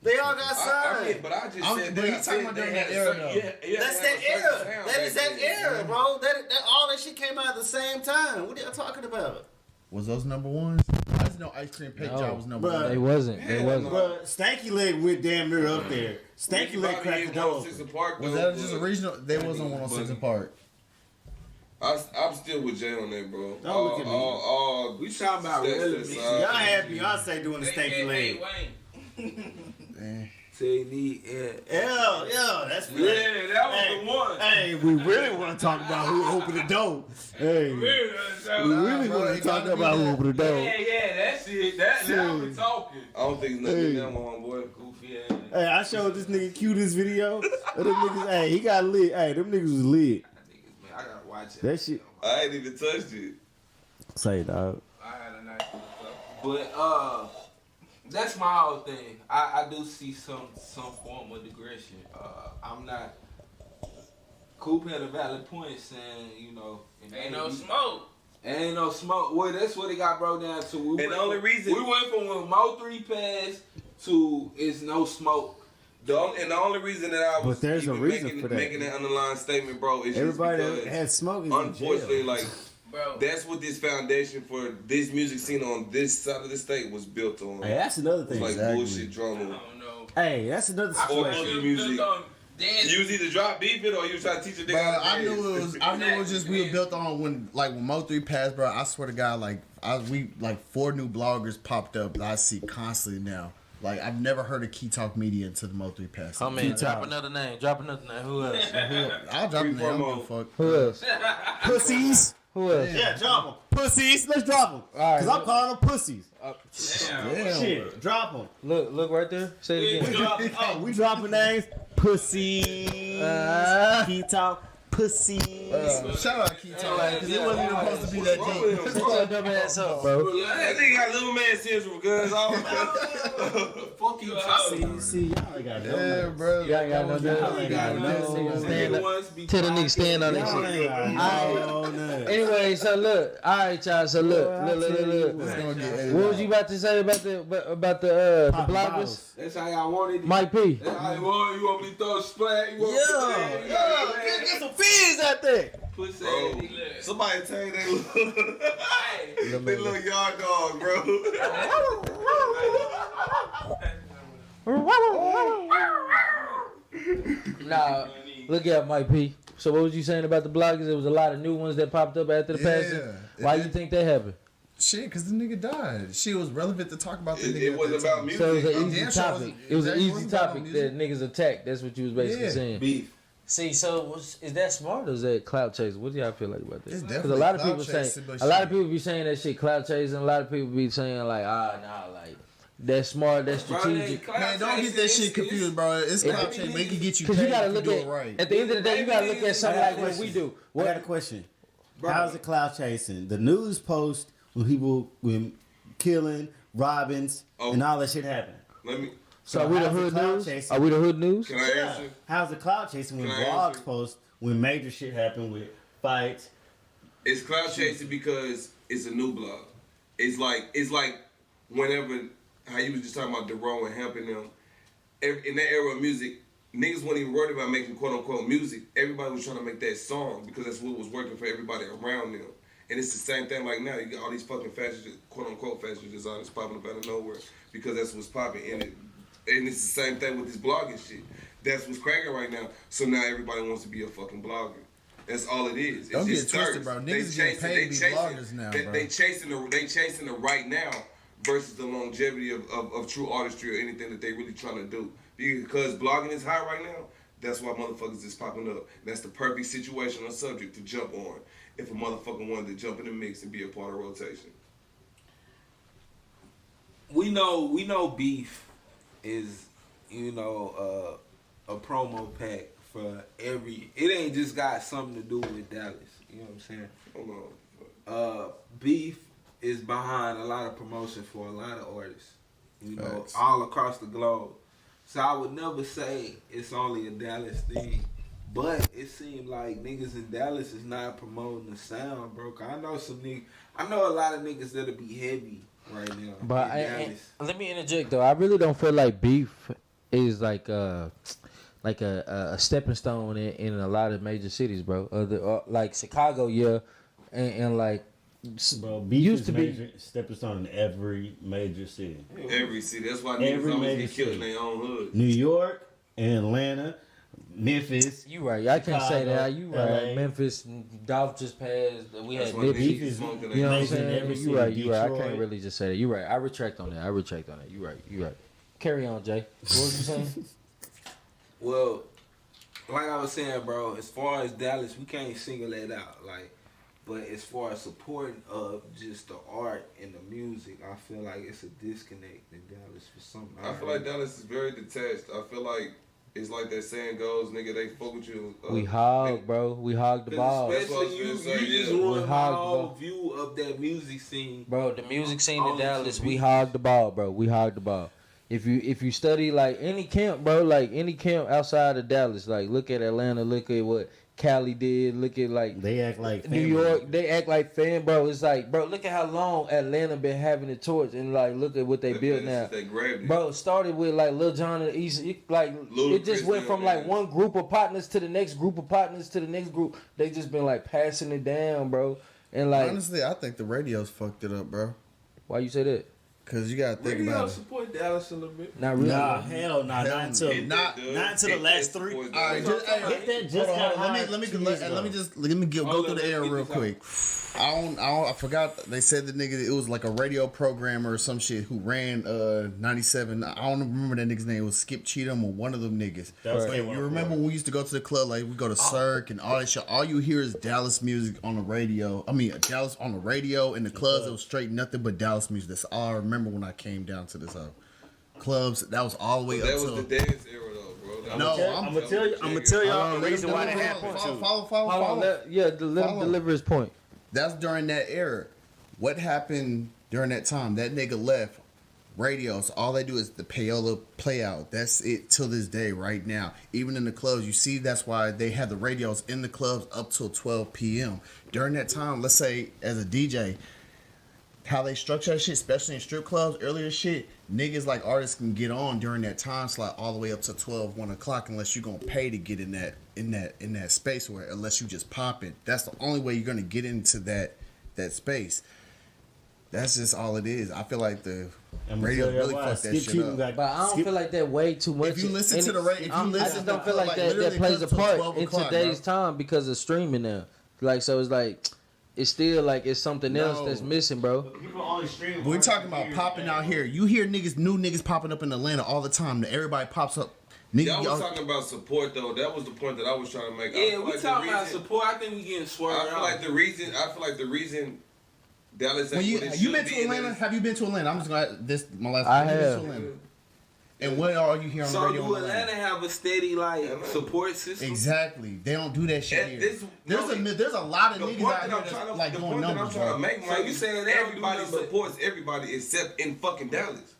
They all got signed. I mean, but I just said but he's talking about during that era, though. That's that era. That is that era, bro. That all that shit came out at the same time. What are y'all talking about? Was those number ones? I just know Ice Cream Paint Job was number They 1. wasn't. They wasn't. Bro, stanky leg went damn near up there. Stanky leg cracked the door. Was that just a regional? They was on 106 and Park. I'm still with Jay on that, bro. Don't look at me. We talking about relevance. Y'all had Beyonce doing the stanky leg. Say need Yeah, that's right. Yeah, that was the one. Hey, we really want to talk about who opened the door. Hey, we really want to talk about who opened the door. Yeah, that's it. That was talking. I don't think nothing in that one, boy. Goofy ass. Hey, I showed this nigga Q this video. Of them niggas, hey, he got lit. Hey, them niggas was lit. Man, I gotta watch it. That shit. I ain't even touched it. Say, dog. I had a nice but that's my whole thing. I do see some form of digression. I'm not. Coop had a valid point saying, you know, Ain't no smoke. Ain't no smoke. Well, that's what it got broke down to. We the only reason we went from when Mo3 passed to it's no smoke. The only reason that I was But there's a even reason for that. making that underlying statement, bro, is Everybody just that because, had smoke is unfortunately, in jail. like, Bro. that's what this foundation for this music scene on this side of the state was built on. Hey, that's another It's thing. like Exactly. bullshit I drama. don't know. Hey, that's another Or situation. other music. You was either drop beefing or you was trying to teach a nigga. Bro, how to I knew dance. it was just we were built on when Mo3 passed, bro. I swear to God, we 4 new bloggers popped up that I see constantly now. Like I've never heard of Key Talk Media until the Mo3 passed. Oh man, drop another name. Drop another name. Who else? I'll drop a name. I don't give a fuck. Who else? Pussies. Who else? Yeah, drop them. Pussies. Let's drop them. All right, Because I'm calling them pussies. Damn. Shit, drop them. Look right there. Say it again. We dropping names. Pussies. Key Talk. Pussies. Shout out Key Talk because it wasn't even supposed to be that deep. Shut your dumb ass up, bro. That nigga got little man syndrome, cuz. Fuck you, See, y'all ain't got Yeah, bro. Y'all ain't got no Tell the nigga stand on that shit. Alright. Anyway, so look. Alright, y'all. So look. What was you about to say about the bloggers? That's how y'all wanted it. Mike P. That's how you want me to throw a splat? You want Get some fiends out there. Pussy. Somebody tell you they little yard dog, bro. Nah, look at Mike P. So what was you saying about the bloggers? There was a lot of new ones that popped up after the passing. Why you think that happened? Shit, because the nigga died. Shit was relevant to talk about the nigga. It wasn't about music. So it was an easy Damn sure topic. It was an exactly easy wasn't about topic music. that niggas attacked. That's what you was basically saying. Beef. See, so is that smart or is that clout chasing? What do y'all feel like about that? It's Because definitely a lot of clout people chasing, saying, but a lot shit. of people be saying that shit clout chasing. A lot of people be saying like, like that's smart, that's strategic. Man, don't get that shit confused, bro. It's clout chasing. They can get you Because paid you gotta if you look do at it right. at the end of the day, you gotta look at something like what we do. I got a question. How's it cloud chasing? The news post when killing, robbings, and all that shit happen. Let me. So are we the how's hood cloud news? chasing? Are we the hood news? Can I answer? How's the cloud chasing when Can I blogs answer? post when major shit happen with fights? It's cloud chasing because it's a new blog. It's like whenever how you was just talking about DeRoe and helping them. In that era of music, niggas weren't even worried about making quote unquote music. Everybody was trying to make that song because that's what was working for everybody around them. And it's the same thing like now. You got all these fucking fashion, quote unquote fashion designers popping up out of nowhere because that's what's popping in it. And it's the same thing with this blogging shit. That's what's cracking right now. So now everybody wants to be a fucking blogger. That's all it is. It's Don't get just twisted, thirst. bro. Niggas getting paid to be bloggers now, bro. They chasing the right now versus the longevity of true artistry or anything that they really trying to do. Because blogging is high right now, that's why motherfuckers is popping up. That's the perfect situation or subject to jump on if a motherfucker wanted to jump in the mix and be a part of rotation. We know beef is, a promo pack for every. It ain't just got something to do with Dallas. You know what I'm saying? Hold on. Beef is behind a lot of promotion for a lot of artists. Facts. All across the globe. So I would never say it's only a Dallas thing. But it seemed like niggas in Dallas is not promoting the sound, bro. 'Cause I know a lot of niggas that'll be heavy right now. But in Dallas. let me interject though. I really don't feel like beef is like a stepping stone in a lot of major cities, bro. Like Chicago, yeah, and like Bro, beef used is to major, be. stepping stone in every major city. Every city. That's why Every niggas always major get killed in city. their own hood. New York, Atlanta, Memphis. You right. I can't say Chicago, that. You right. LA. Memphis, Dolph just passed. We That's had why Nipsey. Beef is You know what I'm major in saying? every You city. right. You right. I Detroit. can't really just say that. You right. I retract on that. You right. Carry on, Jay. What was you saying? Well, like I was saying, bro, as far as Dallas, we can't single that out. But as far as supporting of just the art and the music, I feel like it's a disconnect in Dallas for something. I feel like Dallas is very detached. I feel like it's like that saying goes, nigga, they fuck with you. We hog, bro. We hog the ball. That's what I Especially was you gonna say, just yeah. ruined We my hog the whole ball. view of that music scene. Bro, the music scene in Only Dallas, two we beats. hog the ball, bro. We hog the ball. If you study like any camp, bro, like any camp outside of Dallas, like look at Atlanta, look at what Cali did, look at like They act like New family. York, they act like fan, bro. It's like, bro, look at how long Atlanta been having the torch, and like look at what they built now. They grabbed it. Bro, it started with like Lil Jon and East, it just went from like one group of partners to the next group of partners to the next group. They just been like passing it down, bro. And like, Honestly, I think the radio's fucked it up, bro. why you say that? Cause you gotta think Radio about it. support Dallas a little bit. Not really. Nah, hell nah, not until Not the last three. All right, just, Hit that just hold got on, high let me 2 years ago. go through the air real quick. I forgot they said the nigga it was like a radio programmer or some shit who ran 97. I don't remember that nigga's name. It was Skip Cheatham or one of them niggas. That was But K104. you remember when we used to go to the club, like we go to Cirque and all that shit. All you hear is Dallas music on the radio. I mean Dallas on the radio. In the clubs it was straight nothing but Dallas music. That's all I remember when I came down to this clubs. That was all the way That up was to the dance era though, bro. No, I'm gonna tell y'all the reason why that happened too. Follow. Hold on, let him deliver his point. That's during that era. What happened during that time? That nigga left. Radios, all they do is the payola play out. That's it till this day, right now. Even in the clubs, you see that's why they have the radios in the clubs up till 12 p.m. During that time, let's say as a DJ, how they structure that shit, especially in strip clubs, earlier shit, niggas like artists can get on during that time slot all the way up to 12, 1 o'clock unless you're gonna pay to get in that space where unless you just pop it. That's the only way you're gonna get into that space. That's just all it is. I feel like the radio really fucked that shit up. But I don't feel like that way too much. If you listen to the radio, I just don't feel like that plays a part in today's time because of streaming now. Like, so it's like, it's still like it's something else that's missing, bro. People only stream. We're talking about popping out here. You hear new niggas popping up in Atlanta all the time. Everybody pops up. Y'all was talking about support though. That was the point that I was trying to make. Yeah, we talking about support. I think we getting swerved. I feel like the reason Dallas ain't what it you should been be to Atlanta? is- Have you been to Atlanta? I'm just gonna my last. I Have you been have. to Atlanta? And what are you hearing on the So radio? do in Atlanta have a steady support system? Exactly. They don't do that shit And here. this- there's a lot of The niggas point out that here I'm that's trying to, like the doing point that I'm numbers, trying to bro. make, So Mike, you is saying they don't do everybody nothing but- supports everybody except in fucking Dallas.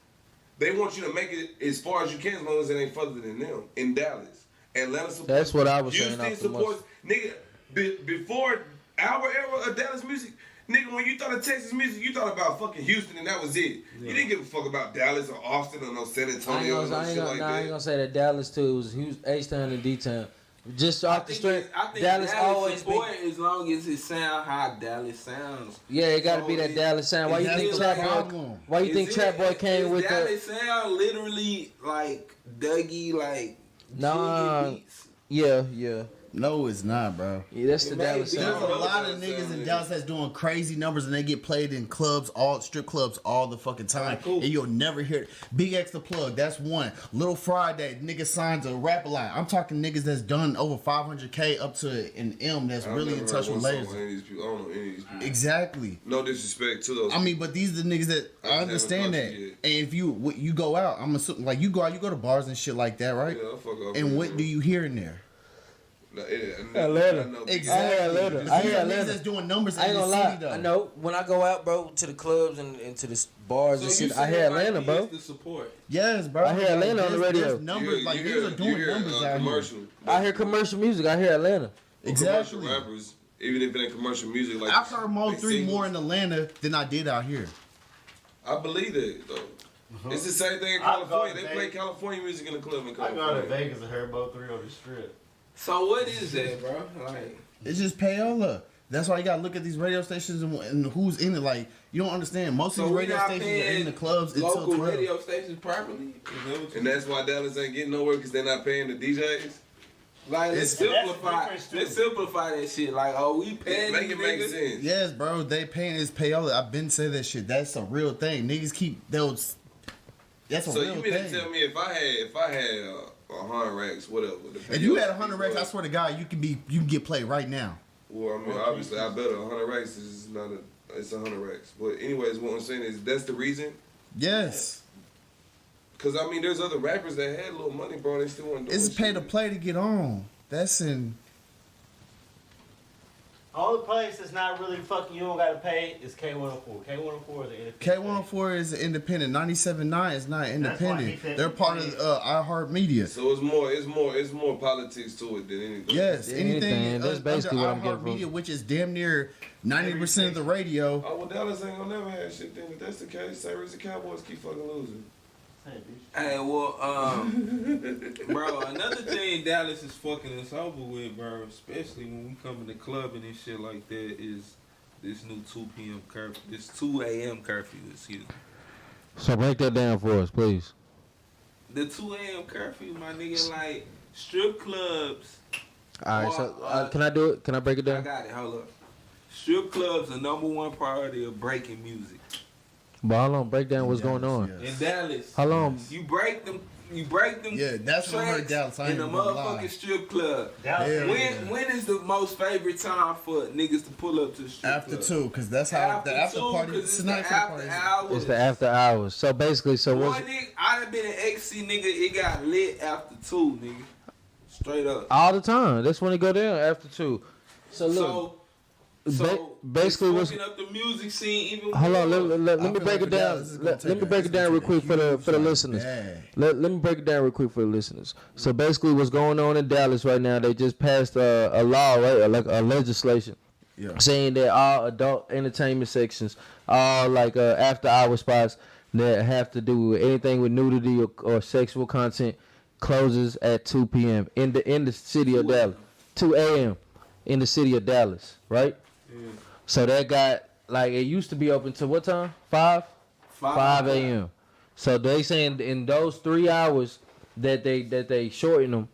They want you to make it as far as you can, as long as it ain't further than them in Dallas. Atlanta supports. That's what I was saying Houston off the supports. Nigga, before our era of Dallas music, nigga, when you thought of Texas music, you thought about fucking Houston and that was it. You didn't give a fuck about Dallas or Austin or no San Antonio or no shit like I ain't that. gonna say that Dallas too. It was H-Town and D-Town. Just off the strength, I think Dallas always support as long as it sound how Dallas sounds. Yeah, it got to So be that it- Dallas sound. Why you that's think the Trap Boy? problem. Why you think Trap Boy came with the? Dallas sound literally like Dougie, like Nah. Junior beats. Yeah. No, it's not, bro. Yeah, that's the It may Dallas be. There's sound. a lot of niggas in Dallas that's doing crazy numbers and they get played in clubs, all strip clubs, all the fucking time. Cool. And you'll never hear it. Big X the Plug, that's one. Little Friday, nigga signs a rap a lot. I'm talking niggas that's done over 500K up to an M that's I've really never in touch heard with one song lasers. by any of these people. I don't know any of these people. Exactly. No disrespect to those. I mean, but these are the niggas that I haven't understand talked that. to you yet. And if you go out, I'm assuming like you go out, you go to bars and shit like that, right? Yeah, I'll fuck off And with what you. do you hear in there? Atlanta. Exactly. Atlanta. These I are hear niggas Atlanta. that's doing numbers I ain't in the gonna city lie. though. I know when I go out, bro, to the clubs and to the bars and So you shit, I saying hear Atlanta, like bro. it's the support. Yes, bro. I hear Atlanta on the radio. There's numbers like niggas are doing numbers out here. commercial. I hear commercial music. I hear Atlanta. Exactly. Commercial rappers, even if it ain't commercial music, like I've heard Mo they 3 singles. more in Atlanta than I did out here. I believe that though. It's the same thing in I'll go California. to They play Vegas. California music in the club in I go to California. Vegas and heard Bo 3 on the strip. So what is that, bro? Like, It's just payola. That's why you gotta look at these radio stations and who's in it. Like you don't understand. Most so of the we radio not stations are paying in the clubs until local 12. radio stations properly. Is that what you And that's why Dallas ain't getting nowhere because they're not paying the DJs. Like, let's It's- simplify. difference, too. Let's simplify that shit. Like, oh, we paying Make these it make niggas. sense. Yes, bro. They paying his payola. I've been saying that shit. That's a real thing. Niggas keep those. That's a So real you mean thing. to tell me if I had 100 racks, whatever. the If you payola had 100 fees racks, I was- swear to God, you can get played right now. Well, I mean, obviously, I bet 100 racks is not it's 100 racks. But anyways, what I'm saying is that's the reason. Yes, Because I mean, there's other rappers that had a little money, bro. And they still want to do it's this pay shit. to play to get on. That's in. Only place that's not really fucking you don't gotta pay is K104. K104 is an independent. K104 is independent. 97.9 is not That's why he independent. said They're part of iHeartMedia. So it's more politics to it than anything. Yes, anything Anything. That's basically what I'm getting from. iHeartMedia, which is damn near 90% of the radio. Oh well, Dallas ain't gonna never have shit. Then if that's the case, same reason Cowboys keep fucking losing. Hey, well, bro, another thing Dallas is fucking us over with, bro, especially when we come in the club and shit like that, is this new 2 p.m. curfew, this 2 a.m. curfew, excuse me. So break that down for us, please. The 2 a.m. curfew, my nigga, like strip clubs. All right, so can I do it? Can I break it I down? got it. Hold up. Strip clubs, the number one priority of breaking music. But how long? Break down what's going on. In Dallas. How long? You break them. You break them. Yeah, that's what I heard Dallas. I in ain't the even gonna lie. motherfucking strip club. Yeah. When is the most favorite time for niggas to pull up to the strip After club? 2, because that's how the after two, party 'cause it's tonight the for the after party. hours. It's the after hours. So basically, so One what's nigga, I done been an XC nigga. It got lit after 2, nigga. Straight up. all the time? That's when it go down after 2. So look. Basically, what's fucking up the music scene even hold on? more. Let me I feel break like it down. Dallas is gonna Let take me a- break it's it down gonna real take quick a for the huge, like, listeners. bag. Let me break it down real quick for the listeners. So basically, what's going on in Dallas right now? They just passed a law, right? Like a legislation, Yeah. saying that all adult entertainment sections, all like after hour spots that have to do with anything with nudity or sexual content, closes at 2 p.m. in the city of Dallas, 2 a.m. in the city of Dallas, right? Yeah. So that got like it used to be open to what time? 5 a.m. So they saying in those 3 hours that they shorten them,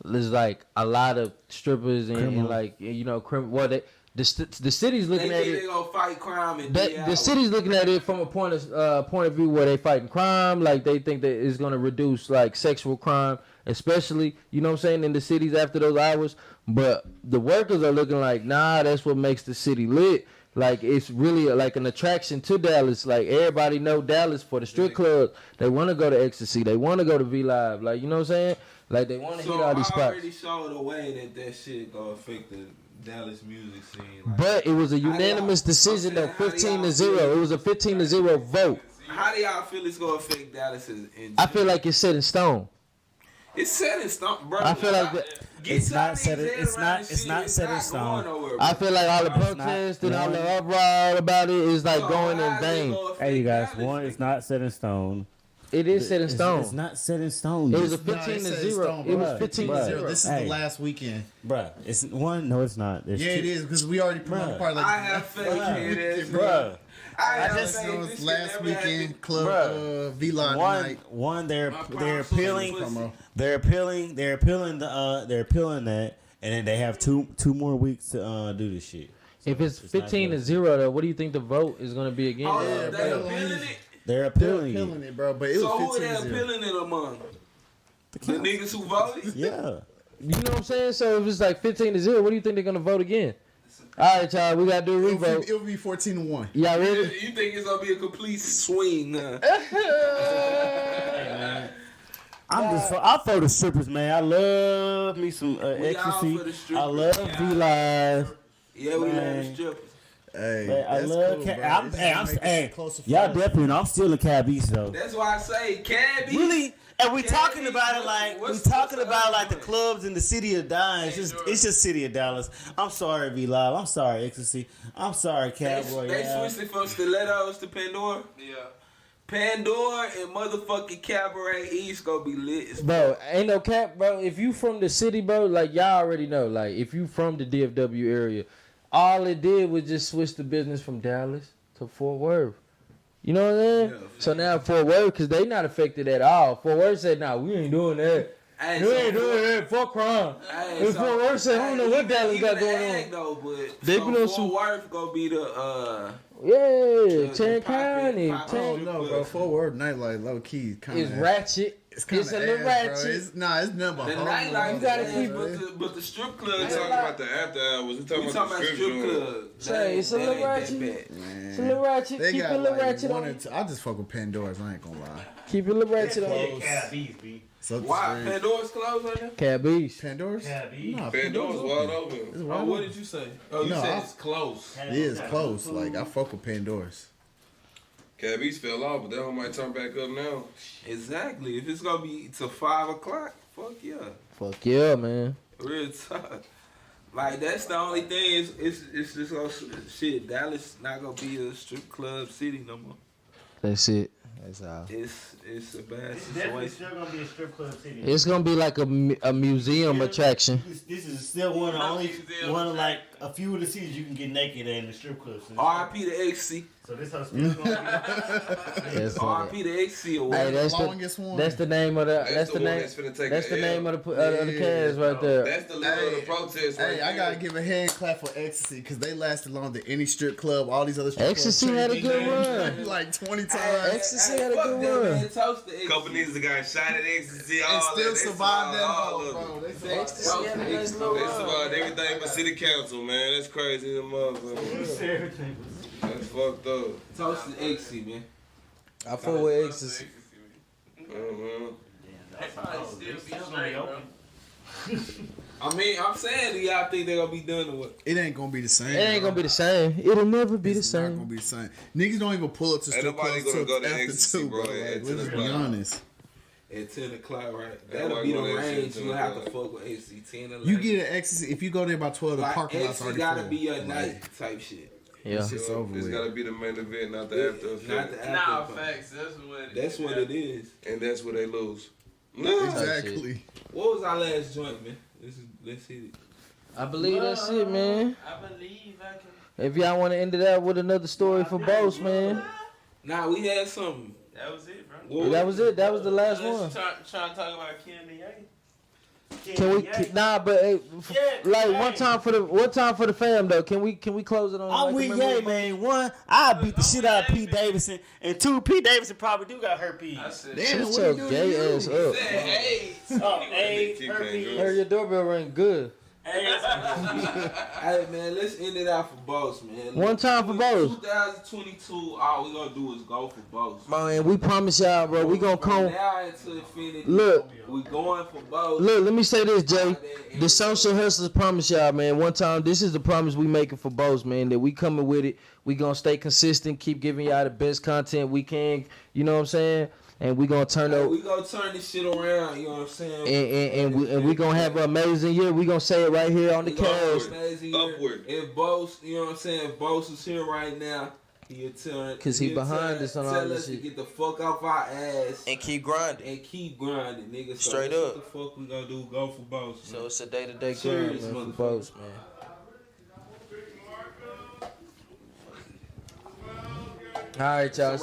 there's like a lot of strippers and like the city's They looking at think it. they gonna fight crime in 3 The hours. city's looking at it from a point of view where they fighting crime, like they think that it's gonna reduce like sexual crime, especially you know what I'm saying in the cities after those hours. But the workers are looking like nah, that's what makes the city lit. Like it's really like an attraction to Dallas. Like everybody know Dallas for the strip clubs. They want to go to Ecstasy. They want to go to V Live. Like you know what I'm saying. Like they want to hit all these I spots. already showed a way that shit gonna affect the Dallas music scene. Like, But it was a unanimous decision though, 15-0. It was a 15-0 vote. how do y'all feel it's gonna affect Dallas? I feel like it's set in stone. It's set in stone, bro. I feel like that. It's not set in stone. I feel like all the protests and all the uproar about it is like going in vain. Hey, you guys, one, it's not set in stone. It is set in stone. It's not set in stone. It was a Nah, it's set in 15-0. stone, It was bruh. 15-0. This is Hey. the last weekend. Bruh, it's one. No, it's not. There's Yeah, two- it is because we already promoted Bruh. part. Like, I have faith in it, Bruh. I just know it's last weekend club Bruh. V-Line tonight. One, they're prime appealing, social pussy. they're appealing that, and then they have two more weeks to do this shit. So If it's not good. 15-0 though, what do you think the vote is going to be again? Oh, Yeah, they bro. appealing it? They're They're appealing. appealing it, bro. But it So who was are they 15-0. appealing it among? The niggas who voted? Yeah. You know what I'm saying? So if it's like 15-0, what do you think they're going to vote again? All right, y'all, we got to do a revote. It'll be 14-1. Y'all ready? You think it's gonna be a complete swing? I for the strippers, man. I love me some We all ecstasy. for the strippers. I love V Live. Yeah, we love Man. the strippers. Hey, Man, I that's love cool, Cab. bro. I'm, This hey, is I'm, making hey, it closer for y'all us. definitely. I'm still a Cab East though. That's why I say cabby. Really? And we Yeah, talking he- about it like what's- we talking what's the about other like the one? clubs in the city of Dallas. It's just city of Dallas. I'm sorry, V Live. I'm sorry, Ecstasy. I'm sorry, They Cowboy. switched it from stilettos to Pandora. Yeah. Pandora and motherfucking Cabaret East gonna be lit. as Bro, ain't no cap, bro. If you from the city, bro, like y'all already know, like if you from the DFW area, all it did was just switch the business from Dallas to Fort Worth. You know what I'm saying? Yeah. So now Fort Worth, because they not affected at all. Fort Worth said, nah, we ain't doing that. Hey, We ain't doing that. Fuck crime. Hey, And Fort Worth said, I don't know what Dallas got going on. Though, but They so been on Fort some- Worth gonna be the Yeah, poppin', Tarrant County. poppin'. I don't know, bro. Fort Worth nightlife, low key, kind It's of. ratchet. It's kind It's of a little ratchet. It's nothing but the home, nightlife. You gotta is, keep but the strip We clubs. talking about the after hours. We We talking talking about about the strip strip club. clubs. Say, it's a That little ain't that ratchet. bad. It's a little ratchet. They Keep it got a little like ratchet one on or it. two. I just fuck with Pandora's. I ain't gonna lie. Keep it a little ratchet on it. Cab East, B. So Why? Pandora's closed right now? Cab East. Pandora's? Cab East. Nah, Pandora's wide open. It's Oh, wide what open. did you say? Oh, you No, said I- it's close. It is close. Like I fuck with Pandora's. Cab East fell off, but that one might turn back up now. Exactly. If it's gonna be to 5 o'clock, fuck yeah. Fuck yeah, man. Real talk. Like that's the only thing. It's just gonna shit. Dallas not gonna be a strip club city no more. That's it. That's all. It's a bad It's definitely situation. still gonna be a strip club city. It's gonna be like a museum attraction. This is still one of the only one of like a few of the cities you can get naked in the strip club. So R.I.P. to XC. So this house still gonna R.I.P. to XC or Hey, whatever. that's longest the one. that's the name of the that's the one name that's finna take that's a the L. name of the cast right there. That's the leader of the protest. Hey, right I gotta there. give a hand clap for Ecstasy because they lasted longer than any strip club. All these other strip Ecstasy clubs had a good run. like 20 times. Ecstasy had a good run. Toast to XC. Couple niggas that got shot at ecstasy, all and that. still They survived that all hoe, of bro. it. They survived Ecstasy had a nice little They run. survived everything but city council, man. That's crazy, the motherfucker. everything. That's fucked up. Toast to XC, man. I fuck with Ecstasy. Man. That's probably still be straight, bro. I mean, I'm saying, do y'all think they're gonna be done or what? It ain't gonna be the same. It ain't bro. gonna be the same. It'll never be the It's not gonna same. be the same. Niggas don't even pull up to Ain't strip nobody clubs gonna till go to after Ecstasy, 2, bro. bro, Like, at let's 10 be o'clock. honest. At 10 o'clock, right? Yeah, That'll why be the go to XC range. at You 10 have to o'clock? fuck with XC 10 11. You get an Ecstasy if you go there by 12. The like, parking lot's XC already gotta full. be a Like, night type shit. Yeah. It's just over It's with. gotta be the main event, not the after effect. Not the after Nah, effect. facts. That's what it is. That's what it is. And that's where they lose. Exactly. What was our last joint, man? Let's hit it. I believe that's it, man. I believe I can. If y'all want to end it out with another story for Bose, man. Nah, we had something. That was it, bro. What That was it. That was the last one. Let's trying to talk about Kim and Yang. Can we? Nah, but hey, like one time for the fam though. Can we close it on? I'm like, with a Ye, memory? man. One, I beat the shit out of Pete Davidson, and two, Pete Davidson probably do got herpes. I said, Damn, Shut what your you doing? gay ass up. hey. Oh, AIDS, Keep playing herpes. Heard your doorbell ring good. AIDS. Hey, man, let's end it out for Bose, man. One time for Bose. 2022, all we gonna do is go for Bose. Bro, and we promise y'all, bro, we gonna From come. now until infinity. Look. We going for Bose. Look, let me say this, Jay. The social hustlers promise y'all, man. One time, this is the promise we making for Bose, man. That we coming with it. We gonna stay consistent, keep giving y'all the best content we can. You know what I'm saying? And we gonna turn Hey, up. we gonna turn this shit around. You know what I'm saying? And we gonna have an amazing year. We gonna say it right here on the We gonna have cast. an amazing year. Upward. If Bose, you know what I'm saying? If Bose is here right now, he'll tell 'Cause he he'll behind tell- us on all tell this us to shit. get the fuck off our ass And keep grinding. and keep grinding, nigga. So Straight that's up. What the fuck we gonna do? Go for Bose. So it's a day-to-day grind, Serious, man, for motherfucker. Bose, man. All right, y'all.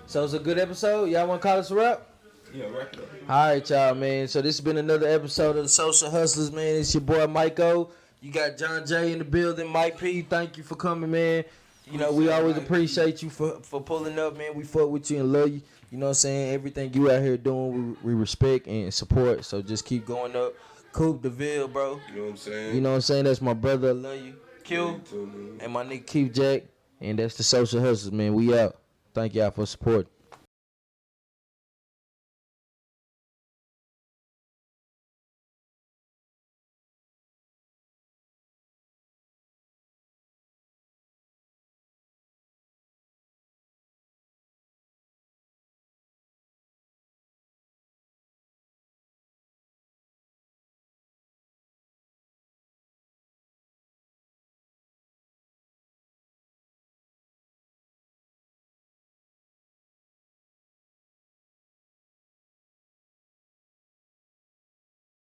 So it's a good episode. Y'all want to call us a wrap? Yeah, right there. All right, y'all, man. So this has been another episode of the Social Hustlers, man. It's your boy Mike O. You got John J in the building. Mike P, thank you for coming, man. You know, we always appreciate you for pulling up, man. We fuck with you and love you. You know what I'm saying? Everything you out here doing, we respect and support. So just keep going up. Coop DeVille, bro. You know what I'm saying? You know what I'm saying? That's my brother. I love you. Q. You too, man. And my nigga Keith Jack. And that's the Social Hustlers, man. We out. Thank y'all for support.